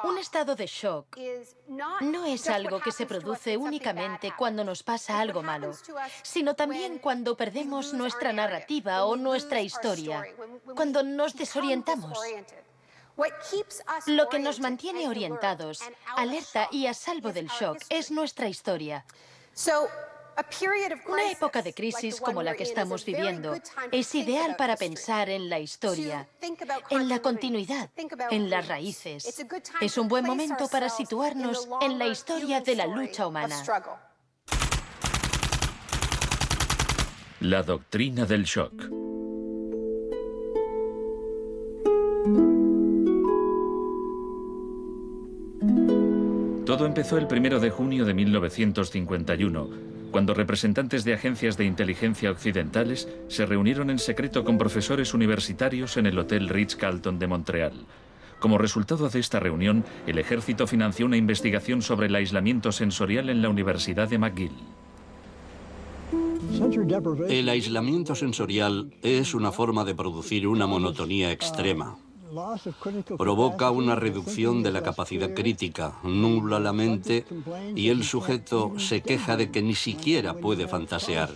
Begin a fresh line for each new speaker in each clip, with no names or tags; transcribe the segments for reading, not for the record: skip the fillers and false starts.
Un estado de shock no es algo que se produce únicamente cuando nos pasa algo malo, sino también cuando perdemos nuestra narrativa o nuestra historia, cuando nos desorientamos. Lo que nos mantiene orientados, alerta y a salvo del shock es nuestra historia. Una época de crisis como la que estamos viviendo es ideal para pensar en la historia, en la continuidad, en las raíces. Es un buen momento para situarnos en la historia de la lucha humana.
La doctrina del shock. Todo empezó el 1 de junio de 1951, cuando representantes de agencias de inteligencia occidentales se reunieron en secreto con profesores universitarios en el Hotel Ritz-Carlton de Montreal. Como resultado de esta reunión, el ejército financió una investigación sobre el aislamiento sensorial en la Universidad de McGill.
El aislamiento sensorial es una forma de producir una monotonía extrema. Provoca una reducción de la capacidad crítica, nubla la mente y el sujeto se queja de que ni siquiera puede fantasear.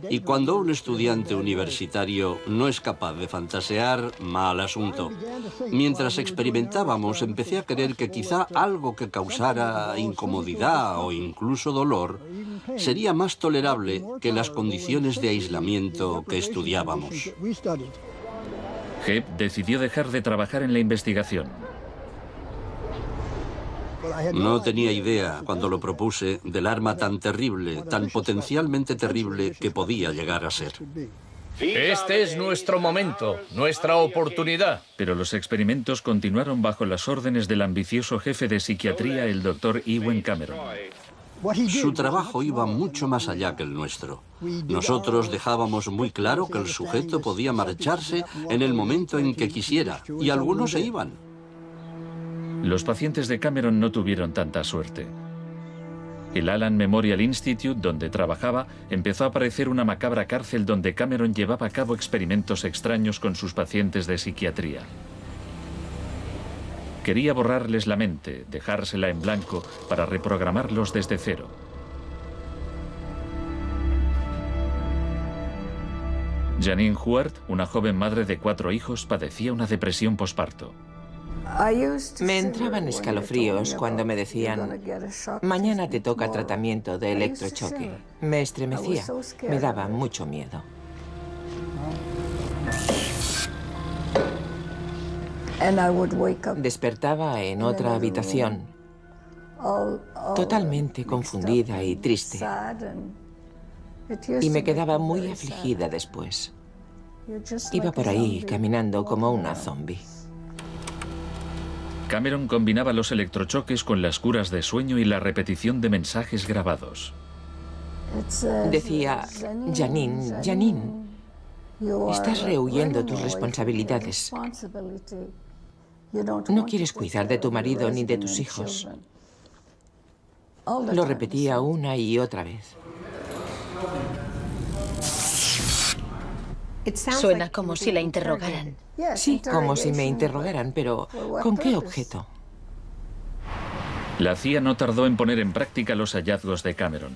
Y cuando un estudiante universitario no es capaz de fantasear, mal asunto. Mientras experimentábamos, empecé a creer que quizá algo que causara incomodidad o incluso dolor sería más tolerable que las condiciones de aislamiento que estudiábamos.
Hebb decidió dejar de trabajar en la investigación.
No tenía idea, cuando lo propuse, del arma tan terrible, tan potencialmente terrible que podía llegar a ser.
Este es nuestro momento, nuestra oportunidad.
Pero los experimentos continuaron bajo las órdenes del ambicioso jefe de psiquiatría, el Dr. Ewen Cameron.
Su trabajo iba mucho más allá que el nuestro. Nosotros dejábamos muy claro que el sujeto podía marcharse en el momento en que quisiera, y algunos se iban.
Los pacientes de Cameron no tuvieron tanta suerte. El Allen Memorial Institute, donde trabajaba, empezó a parecer una macabra cárcel donde Cameron llevaba a cabo experimentos extraños con sus pacientes de psiquiatría. Quería borrarles la mente, dejársela en blanco, para reprogramarlos desde cero. Janine Huart, una joven madre de 4 hijos, padecía una depresión posparto.
Me entraban escalofríos cuando me decían: mañana te toca tratamiento de electrochoque. Me estremecía, me daba mucho miedo. Despertaba en otra habitación, totalmente confundida y triste. Y me quedaba muy afligida después. Iba por ahí caminando como una zombie.
Cameron combinaba los electrochoques con las curas de sueño y la repetición de mensajes grabados.
Decía: Janine, Janine, estás rehuyendo tus responsabilidades. No quieres cuidar de tu marido ni de tus hijos. Lo repetía una y otra vez.
Suena como si la interrogaran.
Sí, como si me interrogaran, pero ¿con qué objeto?
La CIA no tardó en poner en práctica los hallazgos de Cameron.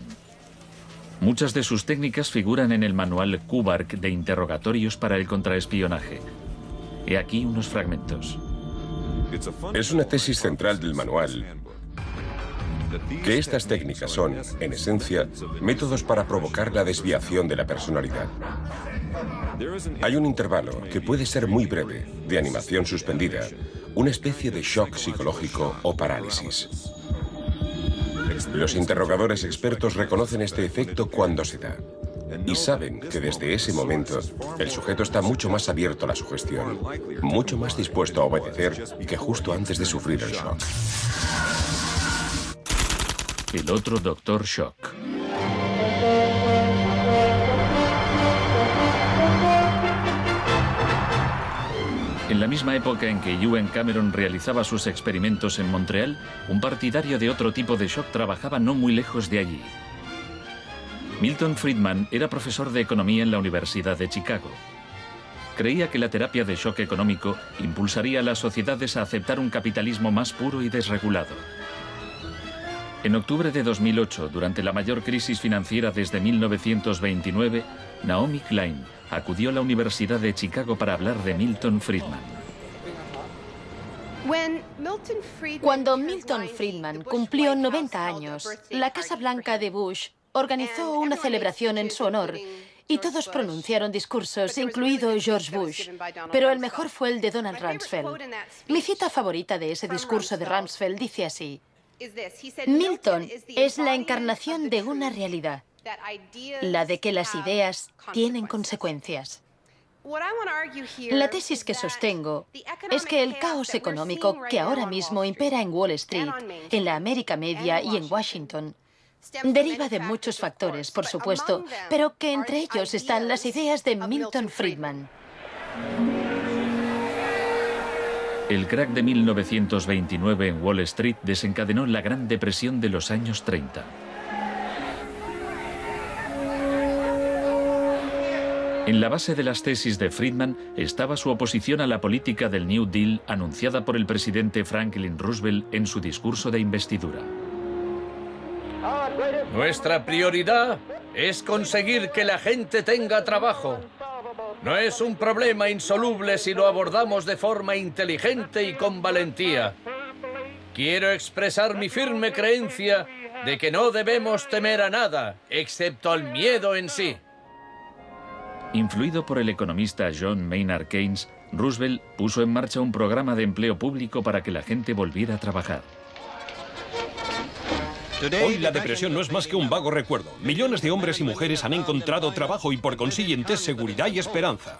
Muchas de sus técnicas figuran en el manual Kubark de interrogatorios para el contraespionaje. He aquí unos fragmentos.
Es una tesis central del manual que estas técnicas son, en esencia, métodos para provocar la desviación de la personalidad. Hay un intervalo, que puede ser muy breve, de animación suspendida, una especie de shock psicológico o parálisis. Los interrogadores expertos reconocen este efecto cuando se da y saben que desde ese momento el sujeto está mucho más abierto a la sugestión, mucho más dispuesto a obedecer que justo antes de sufrir el shock.
El otro Dr. Shock. En la misma época en que Ewen Cameron realizaba sus experimentos en Montreal, un partidario de otro tipo de shock trabajaba no muy lejos de allí. Milton Friedman era profesor de economía en la Universidad de Chicago. Creía que la terapia de shock económico impulsaría a las sociedades a aceptar un capitalismo más puro y desregulado. En octubre de 2008, durante la mayor crisis financiera desde 1929, Naomi Klein acudió a la Universidad de Chicago para hablar de Milton Friedman.
Cuando Milton Friedman cumplió 90 años, la Casa Blanca de Bush organizó una celebración en su honor y todos pronunciaron discursos, incluido George Bush, pero el mejor fue el de Donald Rumsfeld. Mi cita favorita de ese discurso de Rumsfeld dice así: Milton es la encarnación de una realidad, la de que las ideas tienen consecuencias. La tesis que sostengo es que el caos económico que ahora mismo impera en Wall Street, en la América Media y en Washington, deriva de muchos factores, por supuesto, pero que entre ellos están las ideas de Milton Friedman.
El crack de 1929 en Wall Street desencadenó la Gran Depresión de los años 30. En la base de las tesis de Friedman estaba su oposición a la política del New Deal anunciada por el presidente Franklin Roosevelt en su discurso de investidura.
Nuestra prioridad es conseguir que la gente tenga trabajo. No es un problema insoluble si lo abordamos de forma inteligente y con valentía. Quiero expresar mi firme creencia de que no debemos temer a nada, excepto al miedo en sí.
Influido por el economista John Maynard Keynes, Roosevelt puso en marcha un programa de empleo público para que la gente volviera a trabajar.
Hoy la depresión no es más que un vago recuerdo. Millones de hombres y mujeres han encontrado trabajo y por consiguiente seguridad y esperanza.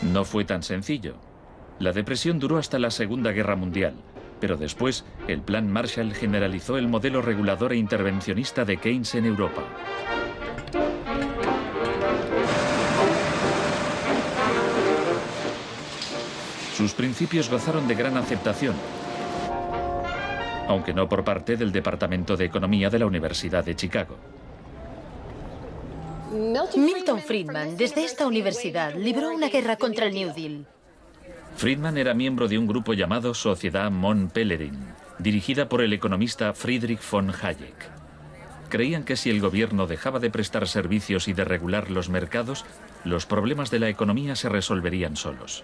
No fue tan sencillo. La depresión duró hasta la Segunda Guerra Mundial, pero después el Plan Marshall generalizó el modelo regulador e intervencionista de Keynes en Europa. Sus principios gozaron de gran aceptación, aunque no por parte del Departamento de Economía de la Universidad de Chicago.
Milton Friedman, desde esta universidad, libró una guerra contra el New Deal.
Friedman era miembro de un grupo llamado Sociedad Mont Pelerin, dirigida por el economista Friedrich von Hayek. Creían que si el gobierno dejaba de prestar servicios y de regular los mercados, los problemas de la economía se resolverían solos.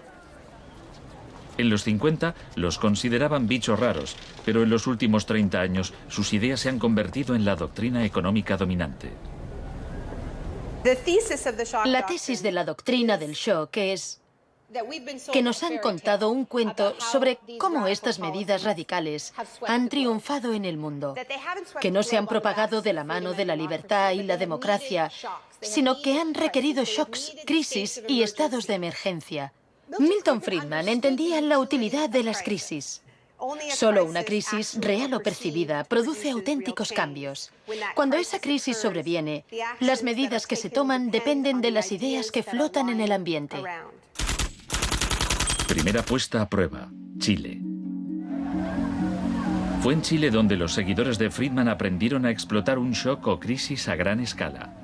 En los 50 los consideraban bichos raros, pero en los últimos 30 años sus ideas se han convertido en la doctrina económica dominante.
La tesis de la doctrina del shock es que nos han contado un cuento sobre cómo estas medidas radicales han triunfado en el mundo, que no se han propagado de la mano de la libertad y la democracia, sino que han requerido shocks, crisis y estados de emergencia. Milton Friedman entendía la utilidad de las crisis. Solo una crisis, real o percibida, produce auténticos cambios. Cuando esa crisis sobreviene, las medidas que se toman dependen de las ideas que flotan en el ambiente.
Primera puesta a prueba: Chile. Fue en Chile donde los seguidores de Friedman aprendieron a explotar un shock o crisis a gran escala.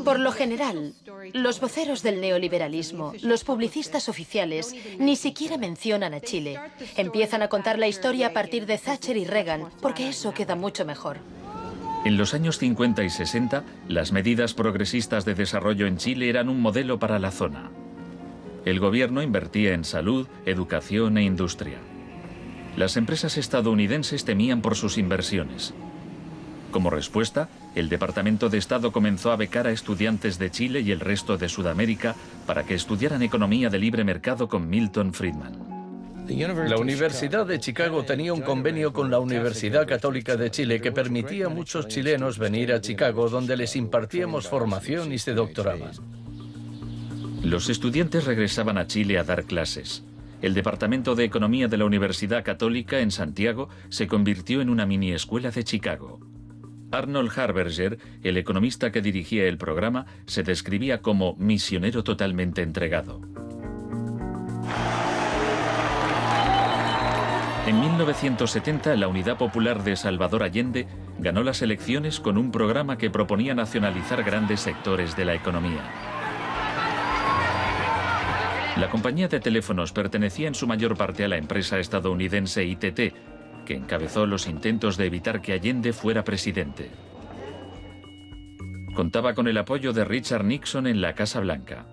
Por lo general, los voceros del neoliberalismo, los publicistas oficiales, ni siquiera mencionan a Chile. Empiezan a contar la historia a partir de Thatcher y Reagan, porque eso queda mucho mejor.
En los años 50 y 60, las medidas progresistas de desarrollo en Chile eran un modelo para la zona. El gobierno invertía en salud, educación e industria. Las empresas estadounidenses temían por sus inversiones. Como respuesta, el Departamento de Estado comenzó a becar a estudiantes de Chile y el resto de Sudamérica para que estudiaran economía de libre mercado con Milton Friedman.
La Universidad de Chicago tenía un convenio con la Universidad Católica de Chile que permitía a muchos chilenos venir a Chicago, donde les impartíamos formación y se doctoraban.
Los estudiantes regresaban a Chile a dar clases. El Departamento de Economía de la Universidad Católica en Santiago se convirtió en una mini escuela de Chicago. Arnold Harberger, el economista que dirigía el programa, se describía como misionero totalmente entregado. En 1970, la Unidad Popular de Salvador Allende ganó las elecciones con un programa que proponía nacionalizar grandes sectores de la economía. La compañía de teléfonos pertenecía en su mayor parte a la empresa estadounidense ITT, que encabezó los intentos de evitar que Allende fuera presidente. Contaba con el apoyo de Richard Nixon en la Casa Blanca.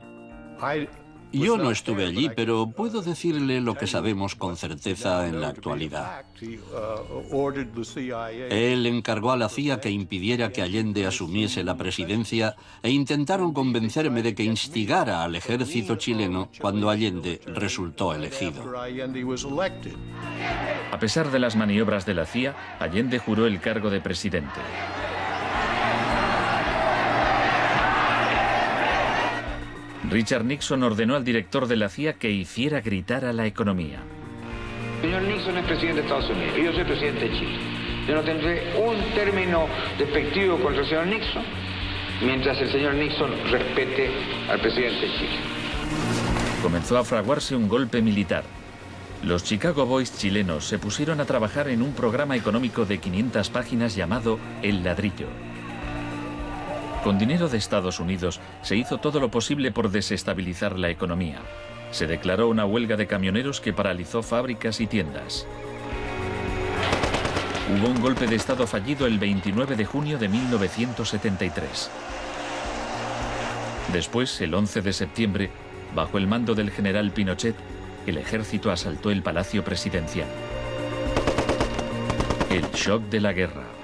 Yo no estuve allí, pero puedo decirle lo que sabemos con certeza en la actualidad. Él encargó a la CIA que impidiera que Allende asumiese la presidencia e intentaron convencerme de que instigara al ejército chileno cuando Allende resultó elegido.
A pesar de las maniobras de la CIA, Allende juró el cargo de presidente. Richard Nixon ordenó al director de la CIA que hiciera gritar a la economía.
El señor Nixon es presidente de Estados Unidos y yo soy presidente de Chile. Yo no tendré un término despectivo contra el señor Nixon mientras el señor Nixon respete al presidente de Chile.
Comenzó a fraguarse un golpe militar. Los Chicago Boys chilenos se pusieron a trabajar en un programa económico de 500 páginas llamado El Ladrillo. Con dinero de Estados Unidos se hizo todo lo posible por desestabilizar la economía. Se declaró una huelga de camioneros que paralizó fábricas y tiendas. Hubo un golpe de Estado fallido el 29 de junio de 1973. Después, el 11 de septiembre, bajo el mando del general Pinochet, el ejército asaltó el Palacio Presidencial. El shock de la guerra.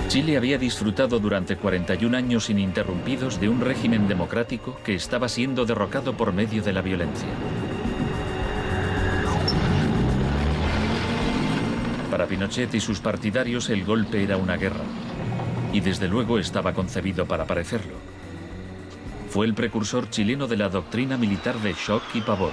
Chile había disfrutado durante 41 años ininterrumpidos de un régimen democrático que estaba siendo derrocado por medio de la violencia. Para Pinochet y sus partidarios el golpe era una guerra, y desde luego estaba concebido para parecerlo. Fue el precursor chileno de la doctrina militar de shock y pavor.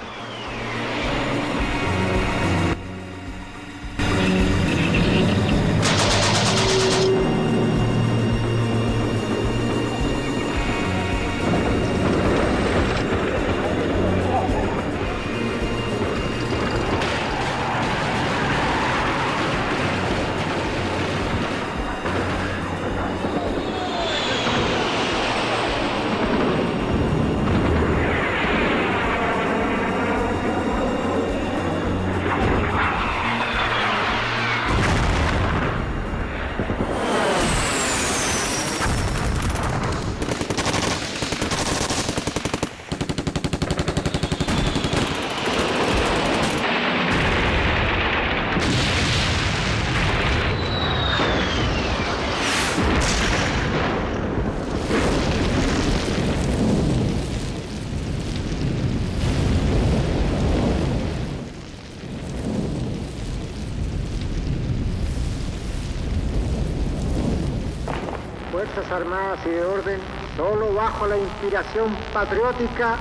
Fuerzas Armadas y de Orden, solo bajo la inspiración patriótica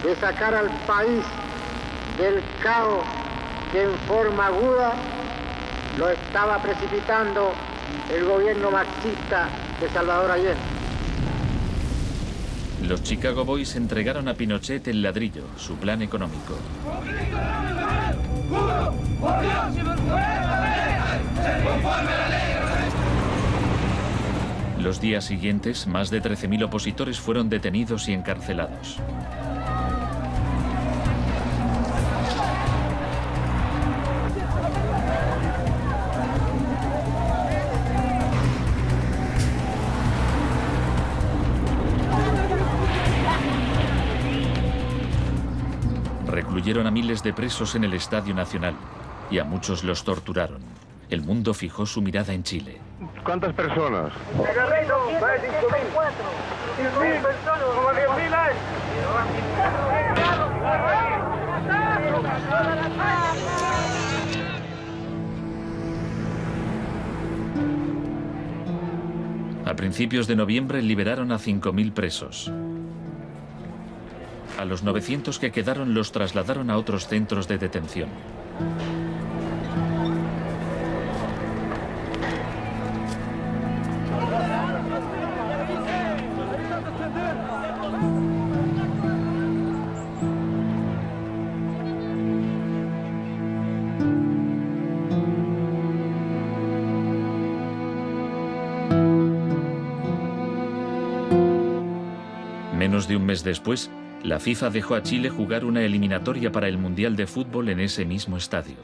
de sacar al país del caos que en forma aguda lo estaba precipitando el gobierno marxista de Salvador Allende.
Los Chicago Boys entregaron a Pinochet El Ladrillo, su plan económico. Los días siguientes, más de 13.000 opositores fueron detenidos y encarcelados. Recluyeron a miles de presos en el Estadio Nacional y a muchos los torturaron. El mundo fijó su mirada en Chile.
¿Cuántas personas?
A principios de noviembre liberaron a 5.000 presos. A los 900 que quedaron los trasladaron a otros centros de detención. Menos de un mes después, la FIFA dejó a Chile jugar una eliminatoria para el Mundial de Fútbol en ese mismo estadio.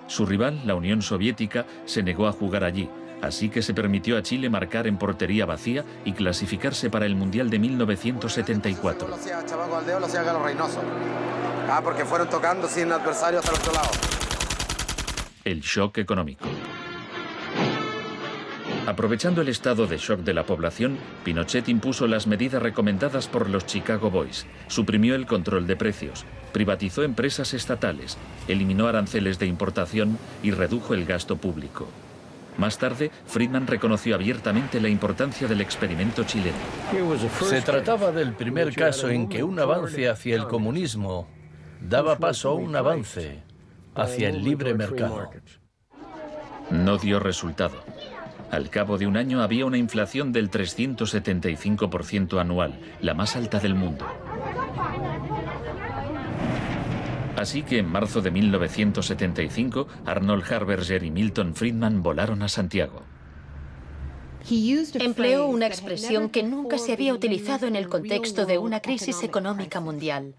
Su rival, la Unión Soviética, se negó a jugar allí, así que se permitió a Chile marcar en portería vacía y clasificarse para el Mundial de 1974.
Porque fueron tocando sin adversario hasta el otro lado.
El shock económico. Aprovechando el estado de shock de la población, Pinochet impuso las medidas recomendadas por los Chicago Boys, suprimió el control de precios, privatizó empresas estatales, eliminó aranceles de importación y redujo el gasto público. Más tarde, Friedman reconoció abiertamente la importancia del experimento chileno.
Se trataba del primer caso en que un avance hacia el comunismo daba paso a un avance hacia el libre mercado.
No dio resultado. Al cabo de un año había una inflación del 375% anual, la más alta del mundo. Así que en marzo de 1975, Arnold Harberger y Milton Friedman volaron a Santiago.
Empleó una expresión que nunca se había utilizado en el contexto de una crisis económica mundial.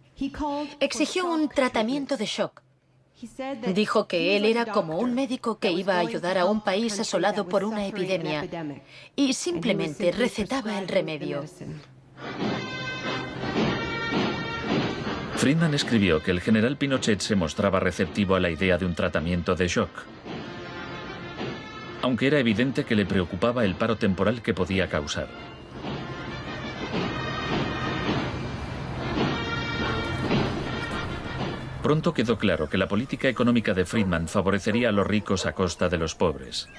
Exigió un tratamiento de shock. Dijo que él era como un médico que iba a ayudar a un país asolado por una epidemia y simplemente recetaba el remedio.
Friedman escribió que el general Pinochet se mostraba receptivo a la idea de un tratamiento de shock, aunque era evidente que le preocupaba el paro temporal que podía causar. Pronto quedó claro que la política económica de Friedman favorecería a los ricos a costa de los pobres.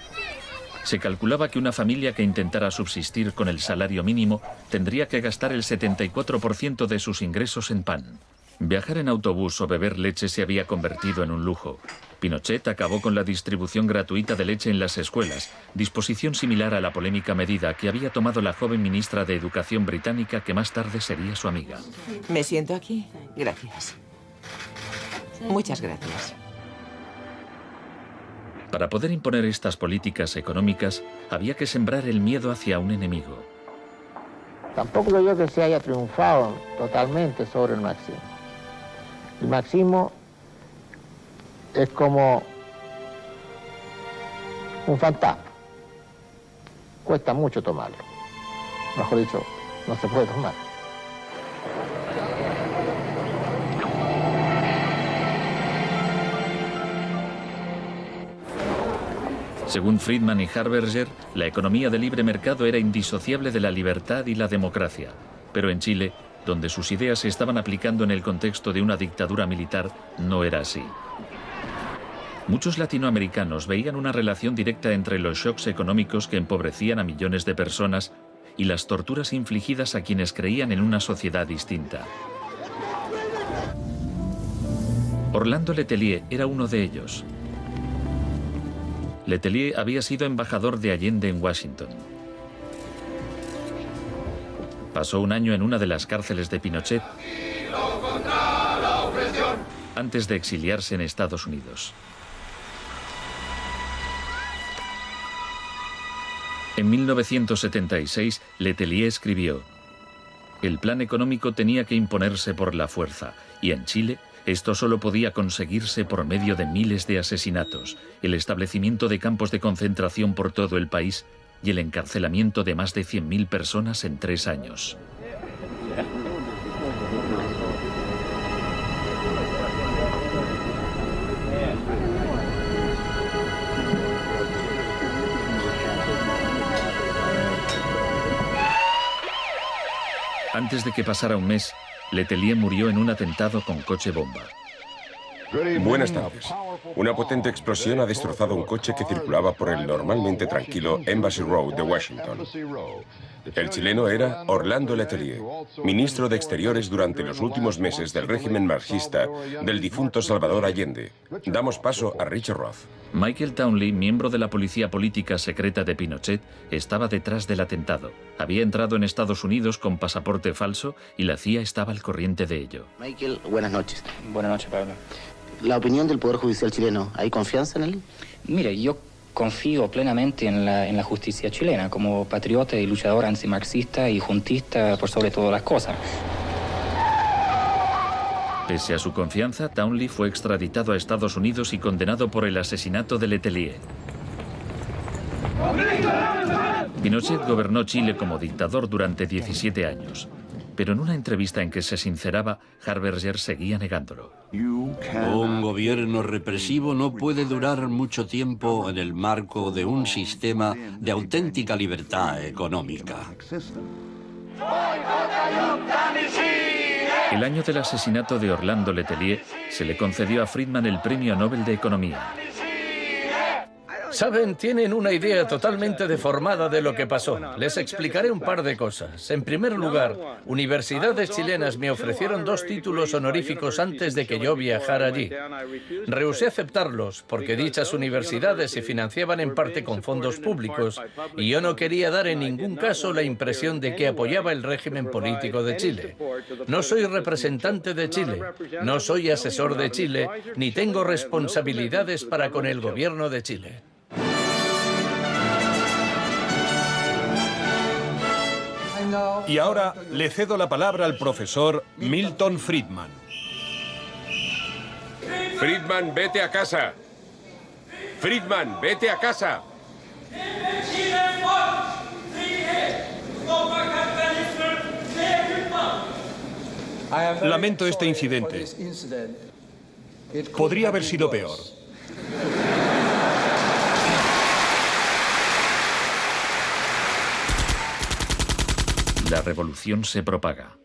Se calculaba que una familia que intentara subsistir con el salario mínimo tendría que gastar el 74% de sus ingresos en pan. Viajar en autobús o beber leche se había convertido en un lujo. Pinochet acabó con la distribución gratuita de leche en las escuelas, disposición similar a la polémica medida que había tomado la joven ministra de Educación británica que más tarde sería su amiga.
¿Me siento aquí? Gracias. Muchas gracias.
Para poder imponer estas políticas económicas, había que sembrar el miedo hacia un enemigo.
Tampoco creo yo que se haya triunfado totalmente sobre el marxismo. El marxismo es como un fantasma. Cuesta mucho tomarlo. Mejor dicho, no se puede tomar.
Según Friedman y Harberger, la economía de libre mercado era indisociable de la libertad y la democracia. Pero en Chile, donde sus ideas se estaban aplicando en el contexto de una dictadura militar, no era así. Muchos latinoamericanos veían una relación directa entre los shocks económicos que empobrecían a millones de personas y las torturas infligidas a quienes creían en una sociedad distinta. Orlando Letelier era uno de ellos. Letelier había sido embajador de Allende en Washington. Pasó un año en una de las cárceles de Pinochet antes de exiliarse en Estados Unidos. En 1976, Letelier escribió: el plan económico tenía que imponerse por la fuerza, y en Chile esto solo podía conseguirse por medio de miles de asesinatos, el establecimiento de campos de concentración por todo el país y el encarcelamiento de más de 100.000 personas en 3 años. Antes de que pasara un mes, Letelier murió en un atentado con coche bomba.
Buenas tardes. Una potente explosión ha destrozado un coche que circulaba por el normalmente tranquilo Embassy Road de Washington. El chileno era Orlando Letelier, ministro de Exteriores durante los últimos meses del régimen marxista del difunto Salvador Allende. Damos paso a Richard Roth.
Michael Townley, miembro de la policía política secreta de Pinochet, estaba detrás del atentado. Había entrado en Estados Unidos con pasaporte falso y la CIA estaba al corriente de ello.
Michael, buenas noches.
Buenas noches, Pablo.
La opinión del Poder Judicial chileno, ¿hay confianza en él?
Mire, yo
confío plenamente en la justicia chilena, como patriota y luchador antimarxista y juntista por sobre todas las cosas.
Pese a su confianza, Townley fue extraditado a Estados Unidos y condenado por el asesinato de Letelier. Pinochet gobernó Chile como dictador durante 17 años. Pero en una entrevista en que se sinceraba, Harberger seguía negándolo.
Un gobierno represivo no puede durar mucho tiempo en el marco de un sistema de auténtica libertad económica.
El año del asesinato de Orlando Letelier se le concedió a Friedman el Premio Nobel de Economía.
Saben, tienen una idea totalmente deformada de lo que pasó. Les explicaré un par de cosas. En primer lugar, universidades chilenas me ofrecieron 2 títulos honoríficos antes de que yo viajara allí. Rehusé aceptarlos porque dichas universidades se financiaban en parte con fondos públicos y yo no quería dar en ningún caso la impresión de que apoyaba el régimen político de Chile. No soy representante de Chile, no soy asesor de Chile, ni tengo responsabilidades para con el gobierno de Chile.
Y ahora le cedo la palabra al profesor Milton Friedman.
Friedman, vete a casa. Friedman, vete a casa.
Lamento este incidente. Podría haber sido peor.
La revolución se propaga.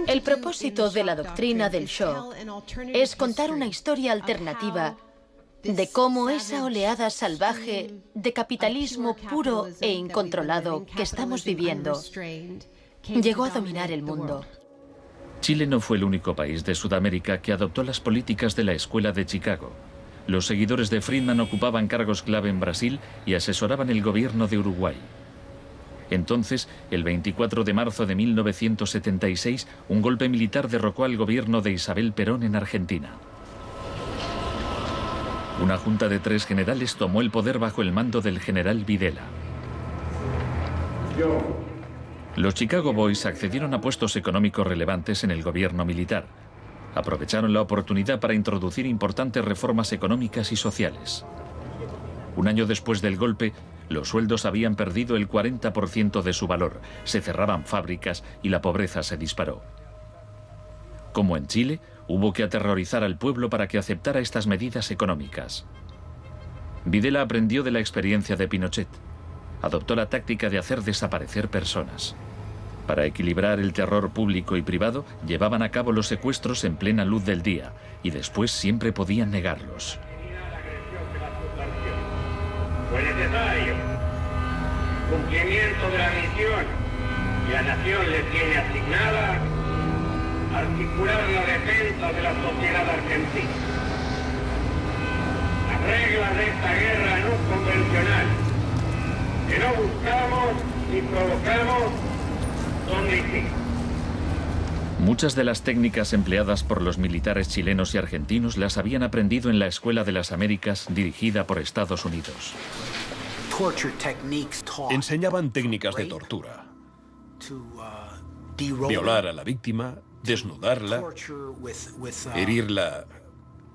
El propósito de la doctrina del shock es contar una historia alternativa de cómo esa oleada salvaje de capitalismo puro e incontrolado que estamos viviendo llegó a dominar el mundo.
Chile no fue el único país de Sudamérica que adoptó las políticas de la Escuela de Chicago. Los seguidores de Friedman ocupaban cargos clave en Brasil y asesoraban el gobierno de Uruguay. Entonces, el 24 de marzo de 1976, un golpe militar derrocó al gobierno de Isabel Perón en Argentina. Una junta de 3 generales tomó el poder bajo el mando del general Videla. Los Chicago Boys accedieron a puestos económicos relevantes en el gobierno militar. Aprovecharon la oportunidad para introducir importantes reformas económicas y sociales. Un año después del golpe, los sueldos habían perdido el 40% de su valor, se cerraban fábricas y la pobreza se disparó. Como en Chile, hubo que aterrorizar al pueblo para que aceptara estas medidas económicas. Videla aprendió de la experiencia de Pinochet. Adoptó la táctica de hacer desaparecer personas. Para equilibrar el terror público y privado, llevaban a cabo los secuestros en plena luz del día y después siempre podían negarlos.
Fue necesario cumplimiento de la misión que la nación le tiene asignada, articular la defensa de la sociedad argentina. Las reglas de esta guerra no convencional, que no buscamos ni provocamos, son distintas.
Muchas de las técnicas empleadas por los militares chilenos y argentinos las habían aprendido en la Escuela de las Américas, dirigida por Estados Unidos.
Enseñaban técnicas de tortura. Violar a la víctima, desnudarla, herirla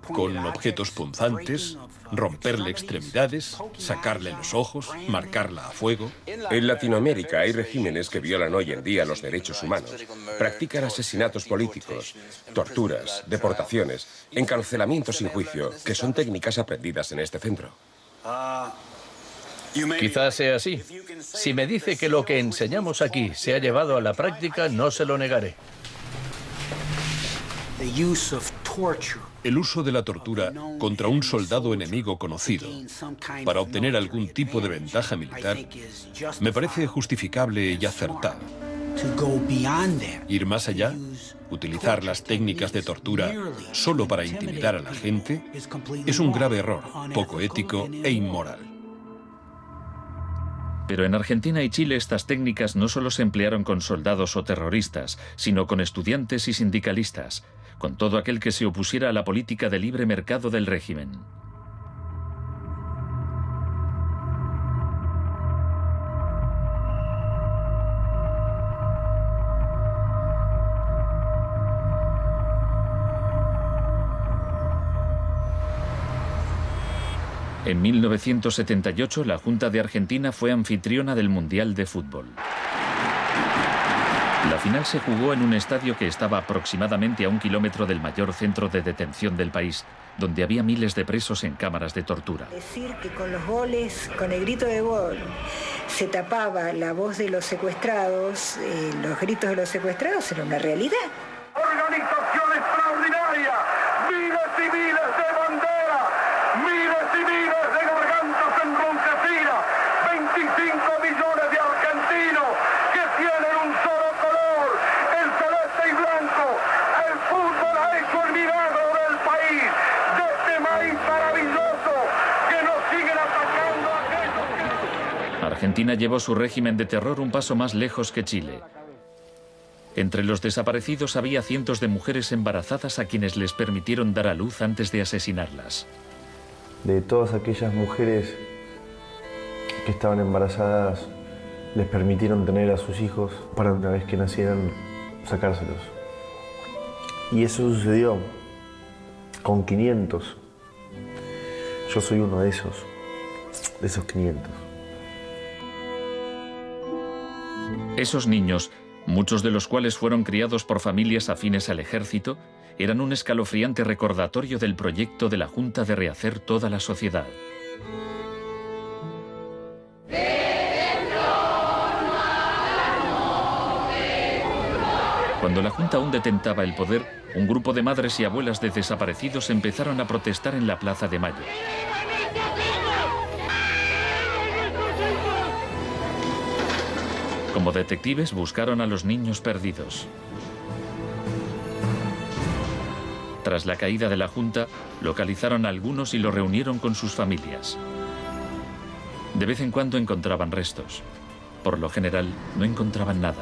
con objetos punzantes, romperle extremidades, sacarle los ojos, marcarla a fuego.
En Latinoamérica hay regímenes que violan hoy en día los derechos humanos. Practican asesinatos políticos, torturas, deportaciones, encarcelamientos sin juicio, que son técnicas aprendidas en este centro.
Quizás sea así. Si me dice que lo que enseñamos aquí se ha llevado a la práctica, no se lo negaré.
El uso de la tortura contra un soldado enemigo conocido para obtener algún tipo de ventaja militar me parece justificable y acertado. Ir más allá, utilizar las técnicas de tortura solo para intimidar a la gente, es un grave error, poco ético e inmoral.
Pero en Argentina y Chile estas técnicas no solo se emplearon con soldados o terroristas, sino con estudiantes y sindicalistas, con todo aquel que se opusiera a la política de libre mercado del régimen. En 1978, la Junta de Argentina fue anfitriona del Mundial de Fútbol. La final se jugó en un estadio que estaba aproximadamente a 1 kilómetro del mayor centro de detención del país, donde había miles de presos en cámaras de tortura.
Decir que con los goles, con el grito de gol, se tapaba la voz de los secuestrados, los gritos de los secuestrados, era una realidad.
Organización extraordinaria, miles y miles de banderas, miles y miles de gargantas enronquecidas, 25 millones de argentinos que tienen un solo color, el celeste y blanco. El fútbol ha hecho el milagro del país, de este maíz maravilloso que nos siguen atacando a aquellos que...
Argentina llevó su régimen de terror un paso más lejos que Chile. Entre los desaparecidos había cientos de mujeres embarazadas a quienes les permitieron dar a luz antes de asesinarlas.
De todas aquellas mujeres que estaban embarazadas, les permitieron tener a sus hijos para una vez que nacieran, sacárselos. Y eso sucedió con 500. Yo soy uno de esos 500.
Esos niños, muchos de los cuales fueron criados por familias afines al ejército, eran un escalofriante recordatorio del proyecto de la Junta de rehacer toda la sociedad. Cuando la Junta aún detentaba el poder, un grupo de madres y abuelas de desaparecidos empezaron a protestar en la Plaza de Mayo. Como detectives buscaron a los niños perdidos. Tras la caída de la Junta, localizaron a algunos y los reunieron con sus familias. De vez en cuando encontraban restos. Por lo general, no encontraban nada.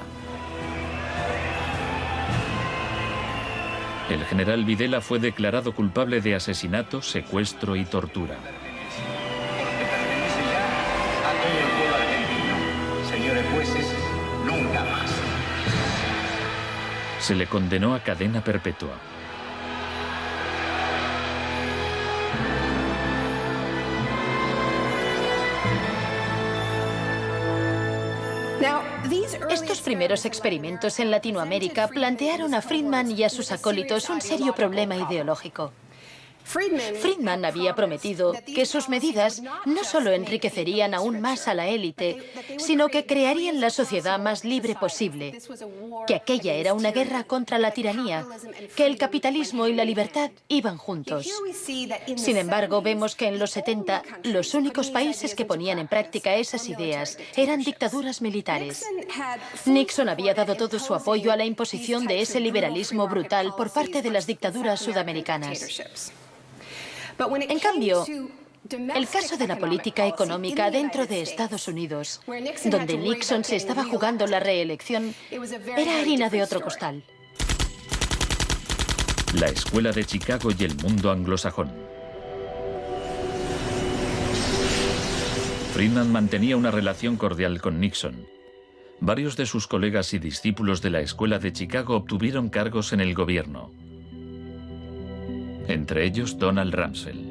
El general Videla fue declarado culpable de asesinato, secuestro y tortura.
Señores jueces, nunca más.
Se le condenó a cadena perpetua.
Estos primeros experimentos en Latinoamérica plantearon a Friedman y a sus acólitos un serio problema ideológico. Friedman había prometido que sus medidas no solo enriquecerían aún más a la élite, sino que crearían la sociedad más libre posible, que aquella era una guerra contra la tiranía, que el capitalismo y la libertad iban juntos. Sin embargo, vemos que en los 70 los únicos países que ponían en práctica esas ideas eran dictaduras militares. Nixon había dado todo su apoyo a la imposición de ese liberalismo brutal por parte de las dictaduras sudamericanas. En cambio, el caso de la política económica dentro de Estados Unidos, donde Nixon se estaba jugando la reelección, era harina de otro costal.
La Escuela de Chicago y el mundo anglosajón. Friedman mantenía una relación cordial con Nixon. Varios de sus colegas y discípulos de la Escuela de Chicago obtuvieron cargos en el gobierno. Entre ellos Donald Rumsfeld.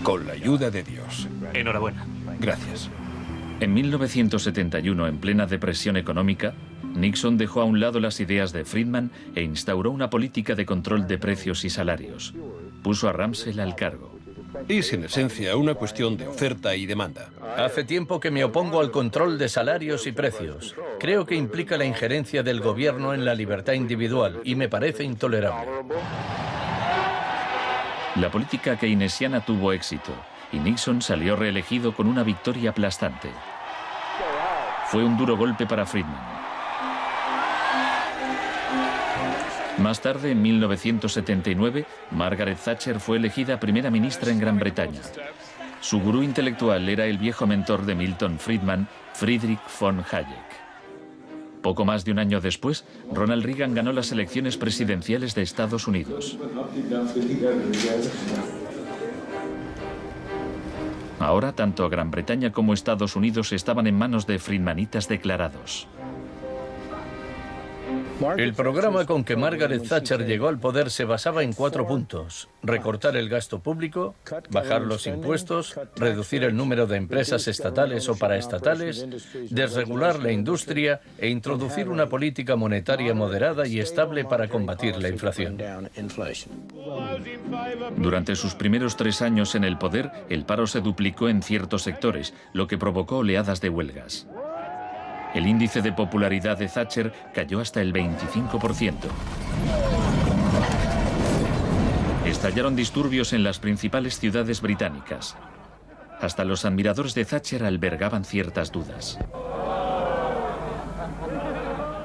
Con la ayuda de Dios.
Enhorabuena.
Gracias.
En 1971, en plena depresión económica, Nixon dejó a un lado las ideas de Friedman e instauró una política de control de precios y salarios. Puso a Rumsfeld al cargo.
Es en esencia una cuestión de oferta y demanda.
Hace tiempo que me opongo al control de salarios y precios. Creo que implica la injerencia del gobierno en la libertad individual y me parece intolerable.
La política keynesiana tuvo éxito y Nixon salió reelegido con una victoria aplastante. Fue un duro golpe para Friedman. Más tarde, en 1979, Margaret Thatcher fue elegida primera ministra en Gran Bretaña. Su gurú intelectual era el viejo mentor de Milton Friedman, Friedrich von Hayek. Poco más de un año después, Ronald Reagan ganó las elecciones presidenciales de Estados Unidos. Ahora, tanto Gran Bretaña como Estados Unidos estaban en manos de friedmanitas declarados.
El programa con que Margaret Thatcher llegó al poder se basaba en 4 puntos: recortar el gasto público, bajar los impuestos, reducir el número de empresas estatales o paraestatales, desregular la industria e introducir una política monetaria moderada y estable para combatir la inflación.
Durante sus primeros 3 años en el poder, el paro se duplicó en ciertos sectores, lo que provocó oleadas de huelgas. El índice de popularidad de Thatcher cayó hasta el 25%. Estallaron disturbios en las principales ciudades británicas. Hasta los admiradores de Thatcher albergaban ciertas dudas.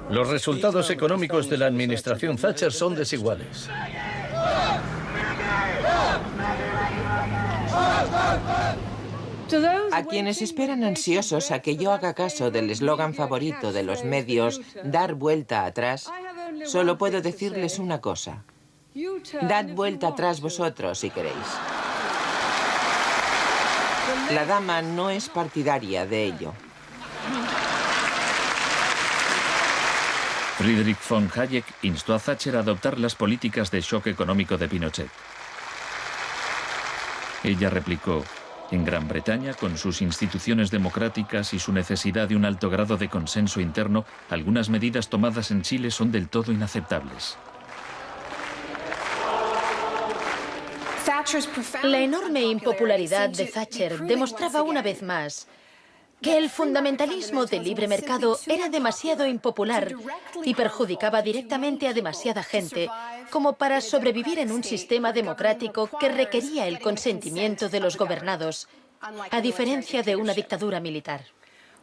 Los resultados económicos de la administración Thatcher son desiguales.
A quienes esperan ansiosos a que yo haga caso del eslogan favorito de los medios, dar vuelta atrás, solo puedo decirles una cosa: dad vuelta atrás vosotros si queréis. La dama no es partidaria de ello.
Friedrich von Hayek instó a Thatcher a adoptar las políticas de shock económico de Pinochet. Ella replicó: en Gran Bretaña, con sus instituciones democráticas y su necesidad de un alto grado de consenso interno, algunas medidas tomadas en Chile son del todo inaceptables.
La enorme impopularidad de Thatcher demostraba una vez más que el fundamentalismo del libre mercado era demasiado impopular y perjudicaba directamente a demasiada gente como para sobrevivir en un sistema democrático que requería el consentimiento de los gobernados, a diferencia de una dictadura militar.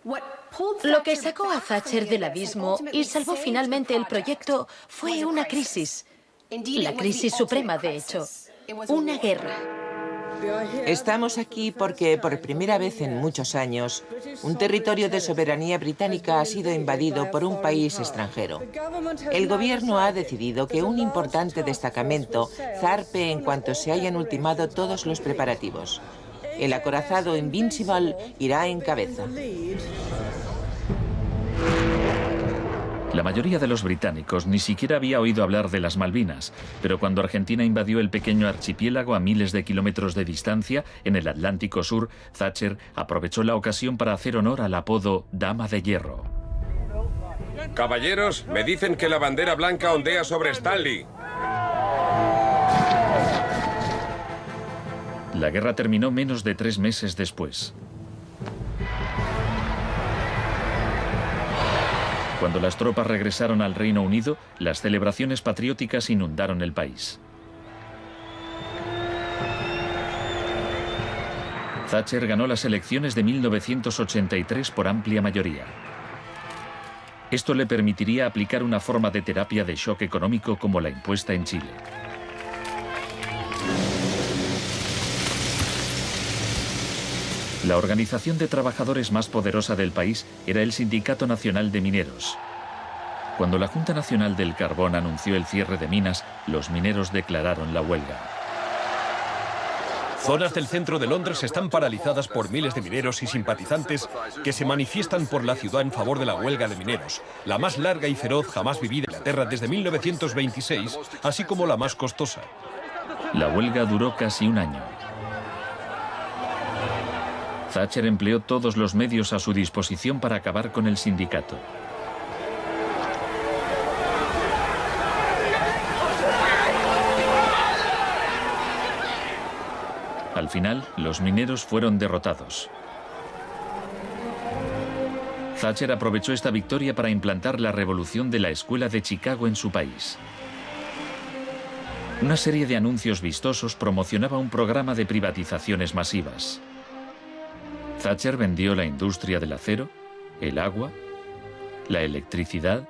Lo que sacó a Thatcher del abismo y salvó finalmente el proyecto fue una crisis, la crisis suprema, de hecho, una guerra.
Estamos aquí porque, por primera vez en muchos años, un territorio de soberanía británica ha sido invadido por un país extranjero. El gobierno ha decidido que un importante destacamento zarpe en cuanto se hayan ultimado todos los preparativos. El acorazado Invincible irá en cabeza.
La mayoría de los británicos ni siquiera había oído hablar de las Malvinas, pero cuando Argentina invadió el pequeño archipiélago a miles de kilómetros de distancia, en el Atlántico Sur, Thatcher aprovechó la ocasión para hacer honor al apodo Dama de Hierro.
Caballeros, me dicen que la bandera blanca ondea sobre Stanley.
La guerra terminó menos de 3 meses después. Cuando las tropas regresaron al Reino Unido, las celebraciones patrióticas inundaron el país. Thatcher ganó las elecciones de 1983 por amplia mayoría. Esto le permitiría aplicar una forma de terapia de shock económico como la impuesta en Chile. La organización de trabajadores más poderosa del país era el Sindicato Nacional de Mineros. Cuando la Junta Nacional del Carbón anunció el cierre de minas, los mineros declararon la huelga.
Zonas del centro de Londres están paralizadas por miles de mineros y simpatizantes que se manifiestan por la ciudad en favor de la huelga de mineros, la más larga y feroz jamás vivida en Inglaterra desde 1926, así como la más costosa.
La huelga duró casi un año. Thatcher empleó todos los medios a su disposición para acabar con el sindicato. Al final, los mineros fueron derrotados. Thatcher aprovechó esta victoria para implantar la revolución de la Escuela de Chicago en su país. Una serie de anuncios vistosos promocionaba un programa de privatizaciones masivas. Thatcher vendió la industria del acero, el agua, la electricidad,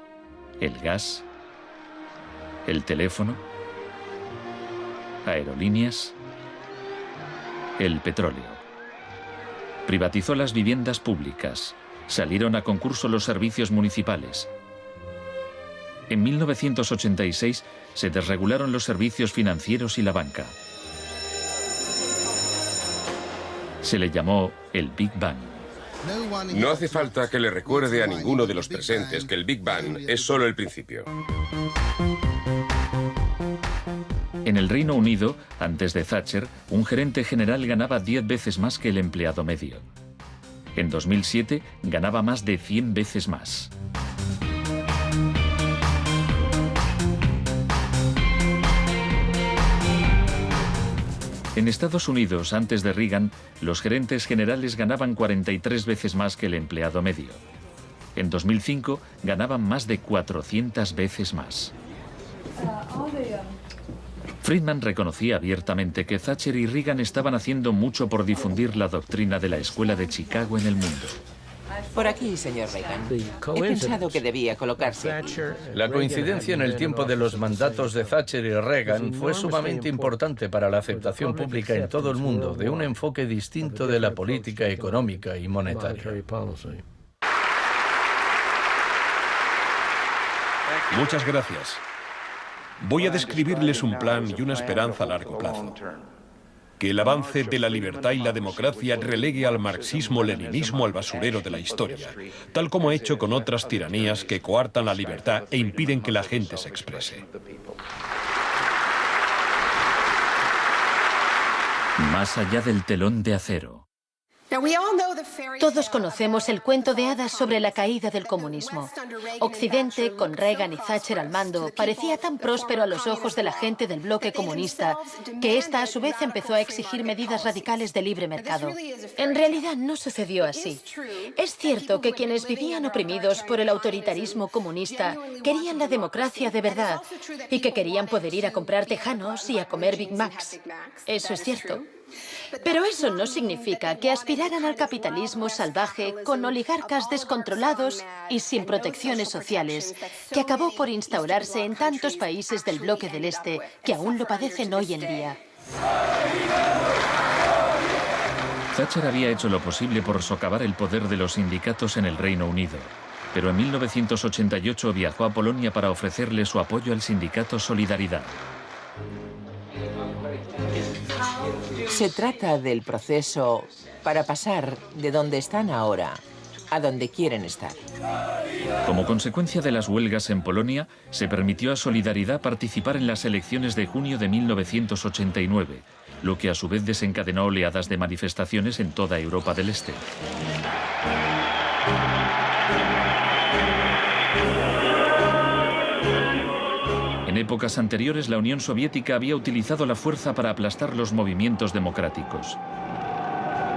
el gas, el teléfono, aerolíneas, el petróleo. Privatizó las viviendas públicas, salieron a concurso los servicios municipales. En 1986 se desregularon los servicios financieros y la banca. Se le llamó el Big Bang.
No hace falta que le recuerde a ninguno de los presentes que el Big Bang es solo el principio.
En el Reino Unido, antes de Thatcher, un gerente general ganaba 10 veces más que el empleado medio. En 2007 ganaba más de 100 veces más. En Estados Unidos, antes de Reagan, los gerentes generales ganaban 43 veces más que el empleado medio. En 2005 ganaban más de 400 veces más. Friedman reconocía abiertamente que Thatcher y Reagan estaban haciendo mucho por difundir la doctrina de la Escuela de Chicago en el mundo.
Por aquí, señor Reagan. He pensado que debía colocarse aquí.
La coincidencia en el tiempo de los mandatos de Thatcher y Reagan fue sumamente importante para la aceptación pública en todo el mundo de un enfoque distinto de la política económica y monetaria.
Muchas gracias. Voy a describirles un plan y una esperanza a largo plazo. Que el avance de la libertad y la democracia relegue al marxismo-leninismo al basurero de la historia, tal como ha hecho con otras tiranías que coartan la libertad e impiden que la gente se exprese.
Más allá del telón de acero.
Todos conocemos el cuento de hadas sobre la caída del comunismo. Occidente, con Reagan y Thatcher al mando, parecía tan próspero a los ojos de la gente del bloque comunista que ésta a su vez empezó a exigir medidas radicales de libre mercado. En realidad no sucedió así. Es cierto que quienes vivían oprimidos por el autoritarismo comunista querían la democracia de verdad y que querían poder ir a comprar tejanos y a comer Big Macs. Eso es cierto. Pero eso no significa que aspiraran al capitalismo salvaje con oligarcas descontrolados y sin protecciones sociales, que acabó por instaurarse en tantos países del bloque del Este que aún lo padecen hoy en día.
Thatcher había hecho lo posible por socavar el poder de los sindicatos en el Reino Unido, pero en 1988 viajó a Polonia para ofrecerle su apoyo al sindicato Solidaridad.
Se trata del proceso para pasar de donde están ahora a donde quieren estar.
Como consecuencia de las huelgas en Polonia, se permitió a Solidaridad participar en las elecciones de junio de 1989, lo que a su vez desencadenó oleadas de manifestaciones en toda Europa del Este. En épocas anteriores, la Unión Soviética había utilizado la fuerza para aplastar los movimientos democráticos.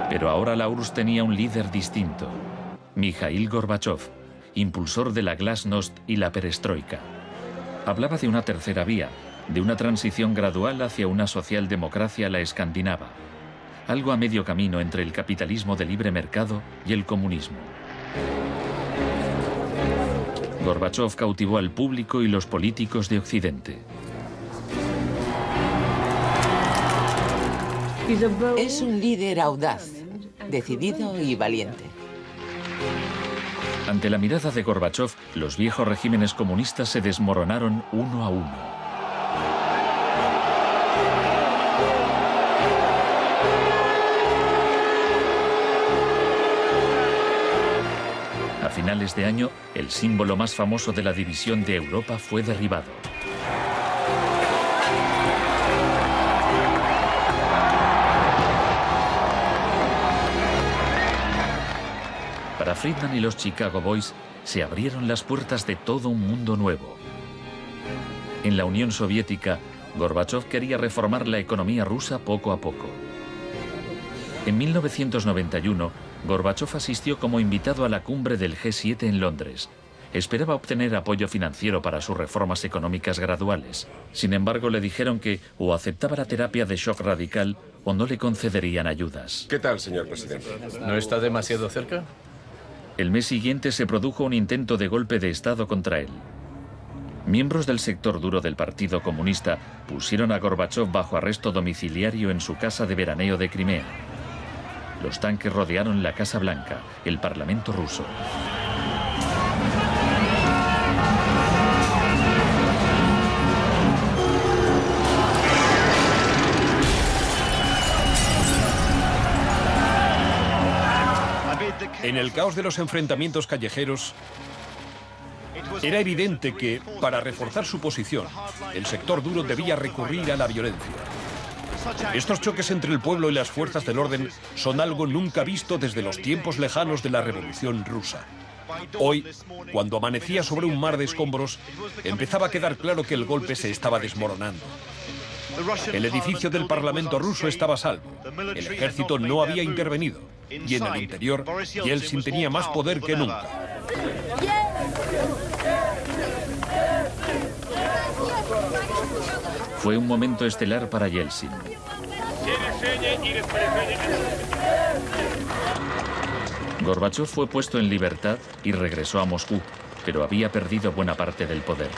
Pero ahora la URSS tenía un líder distinto, Mikhail Gorbachov, impulsor de la Glasnost y la Perestroika. Hablaba de una tercera vía, de una transición gradual hacia una socialdemocracia a la escandinava, algo a medio camino entre el capitalismo de libre mercado y el comunismo. Gorbachov cautivó al público y los políticos de Occidente.
Es un líder audaz, decidido y valiente.
Ante la mirada de Gorbachov, los viejos regímenes comunistas se desmoronaron uno a uno. A finales de año, el símbolo más famoso de la división de Europa fue derribado. Para Friedman y los Chicago Boys, se abrieron las puertas de todo un mundo nuevo. En la Unión Soviética, Gorbachov quería reformar la economía rusa poco a poco. En 1991, Gorbachov asistió como invitado a la cumbre del G7 en Londres. Esperaba obtener apoyo financiero para sus reformas económicas graduales. Sin embargo, le dijeron que o aceptaba la terapia de shock radical o no le concederían ayudas.
¿Qué tal, señor presidente?
¿No está demasiado cerca?
El mes siguiente se produjo un intento de golpe de Estado contra él. Miembros del sector duro del Partido Comunista pusieron a Gorbachov bajo arresto domiciliario en su casa de veraneo de Crimea. Los tanques rodearon la Casa Blanca, el Parlamento ruso.
En el caos de los enfrentamientos callejeros, era evidente que, para reforzar su posición, el sector duro debía recurrir a la violencia. Estos choques entre el pueblo y las fuerzas del orden son algo nunca visto desde los tiempos lejanos de la Revolución Rusa. Hoy, cuando amanecía sobre un mar de escombros, empezaba a quedar claro que el golpe se estaba desmoronando. El edificio del Parlamento ruso estaba a salvo. El ejército no había intervenido. Y en el interior, Yeltsin tenía más poder que nunca.
Fue un momento estelar para Yeltsin. Gorbachov fue puesto en libertad y regresó a Moscú, pero había perdido buena parte del poder.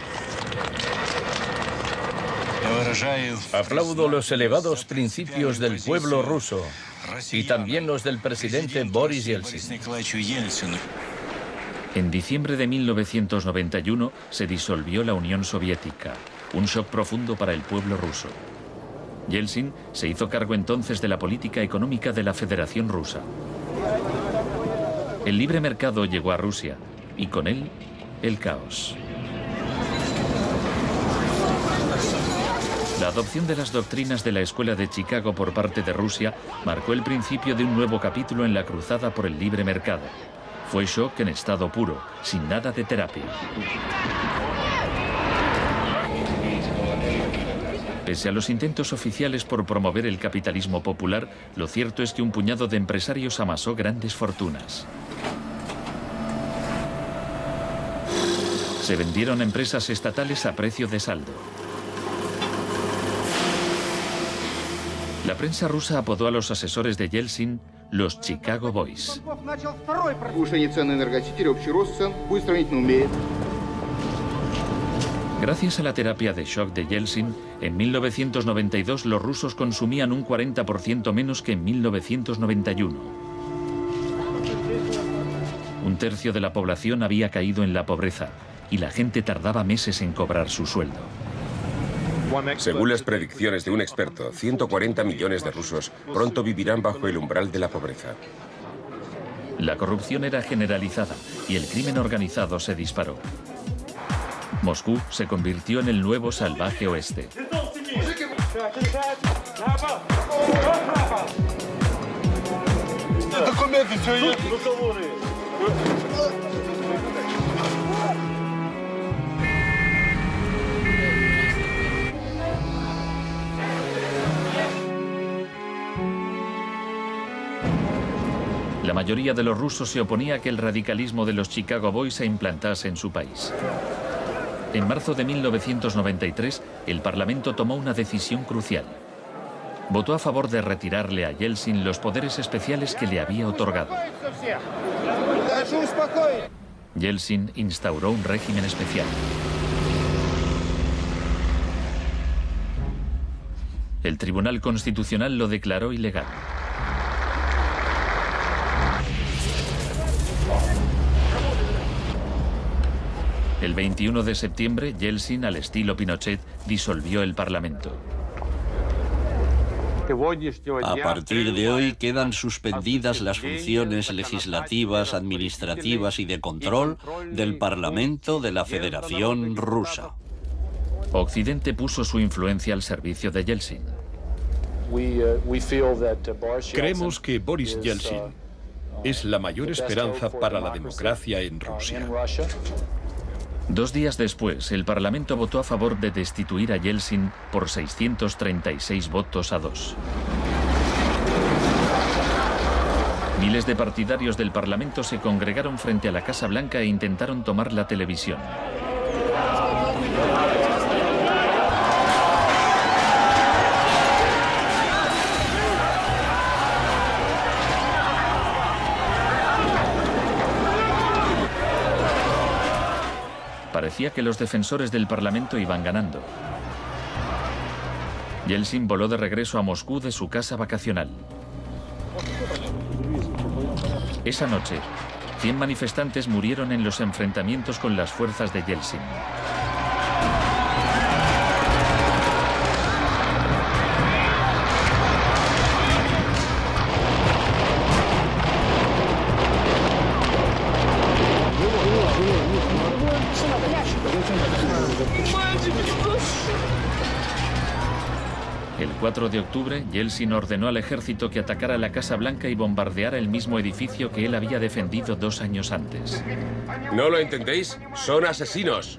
Aplaudo los elevados principios del pueblo ruso y también los del presidente Boris Yeltsin.
En diciembre de 1991 se disolvió la Unión Soviética, un shock profundo para el pueblo ruso. Yeltsin se hizo cargo entonces de la política económica de la Federación Rusa. El libre mercado llegó a Rusia y con él el caos. La adopción de las doctrinas de la Escuela de Chicago por parte de Rusia marcó el principio de un nuevo capítulo en la cruzada por el libre mercado. Fue shock en estado puro, sin nada de terapia. Pese a los intentos oficiales por promover el capitalismo popular, lo cierto es que un puñado de empresarios amasó grandes fortunas. Se vendieron empresas estatales a precio de saldo. La prensa rusa apodó a los asesores de Yeltsin los Chicago Boys. Gracias a la terapia de shock de Yeltsin, en 1992 los rusos consumían un 40% menos que en 1991. Un tercio de la población había caído en la pobreza y la gente tardaba meses en cobrar su sueldo.
Según las predicciones de un experto, 140 millones de rusos pronto vivirán bajo el umbral de la pobreza.
La corrupción era generalizada y el crimen organizado se disparó. Moscú se convirtió en el nuevo salvaje oeste. La mayoría de los rusos se oponía a que el radicalismo de los Chicago Boys se implantase en su país. En marzo de 1993, el Parlamento tomó una decisión crucial. Votó a favor de retirarle a Yeltsin los poderes especiales que le había otorgado. Yeltsin instauró un régimen especial. El Tribunal Constitucional lo declaró ilegal. El 21 de septiembre, Yeltsin, al estilo Pinochet, disolvió el Parlamento.
A partir de hoy quedan suspendidas las funciones legislativas, administrativas y de control del Parlamento de la Federación Rusa.
Occidente puso su influencia al servicio de Yeltsin.
Creemos que Boris Yeltsin es la mayor esperanza para la democracia en Rusia.
2 días después, el Parlamento votó a favor de destituir a Yeltsin por 636 votos a 2. Miles de partidarios del Parlamento se congregaron frente a la Casa Blanca e intentaron tomar la televisión. Parecía que los defensores del Parlamento iban ganando. Yeltsin voló de regreso a Moscú de su casa vacacional. Esa noche, 100 manifestantes murieron en los enfrentamientos con las fuerzas de Yeltsin. El 4 de octubre, Yeltsin ordenó al ejército que atacara la Casa Blanca y bombardeara el mismo edificio que él había defendido 2 años antes.
¿No lo entendéis? ¡Son asesinos!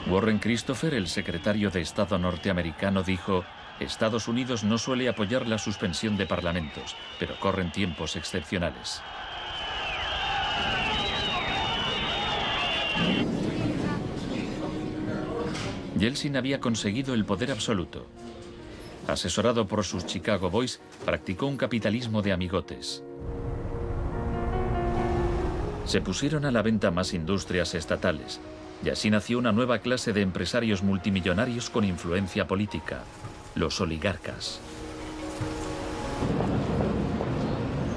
Warren Christopher, el secretario de Estado norteamericano, dijo: Estados Unidos no suele apoyar la suspensión de parlamentos, pero corren tiempos excepcionales. Yeltsin había conseguido el poder absoluto. Asesorado por sus Chicago Boys, practicó un capitalismo de amigotes. Se pusieron a la venta más industrias estatales, y así nació una nueva clase de empresarios multimillonarios con influencia política, los oligarcas.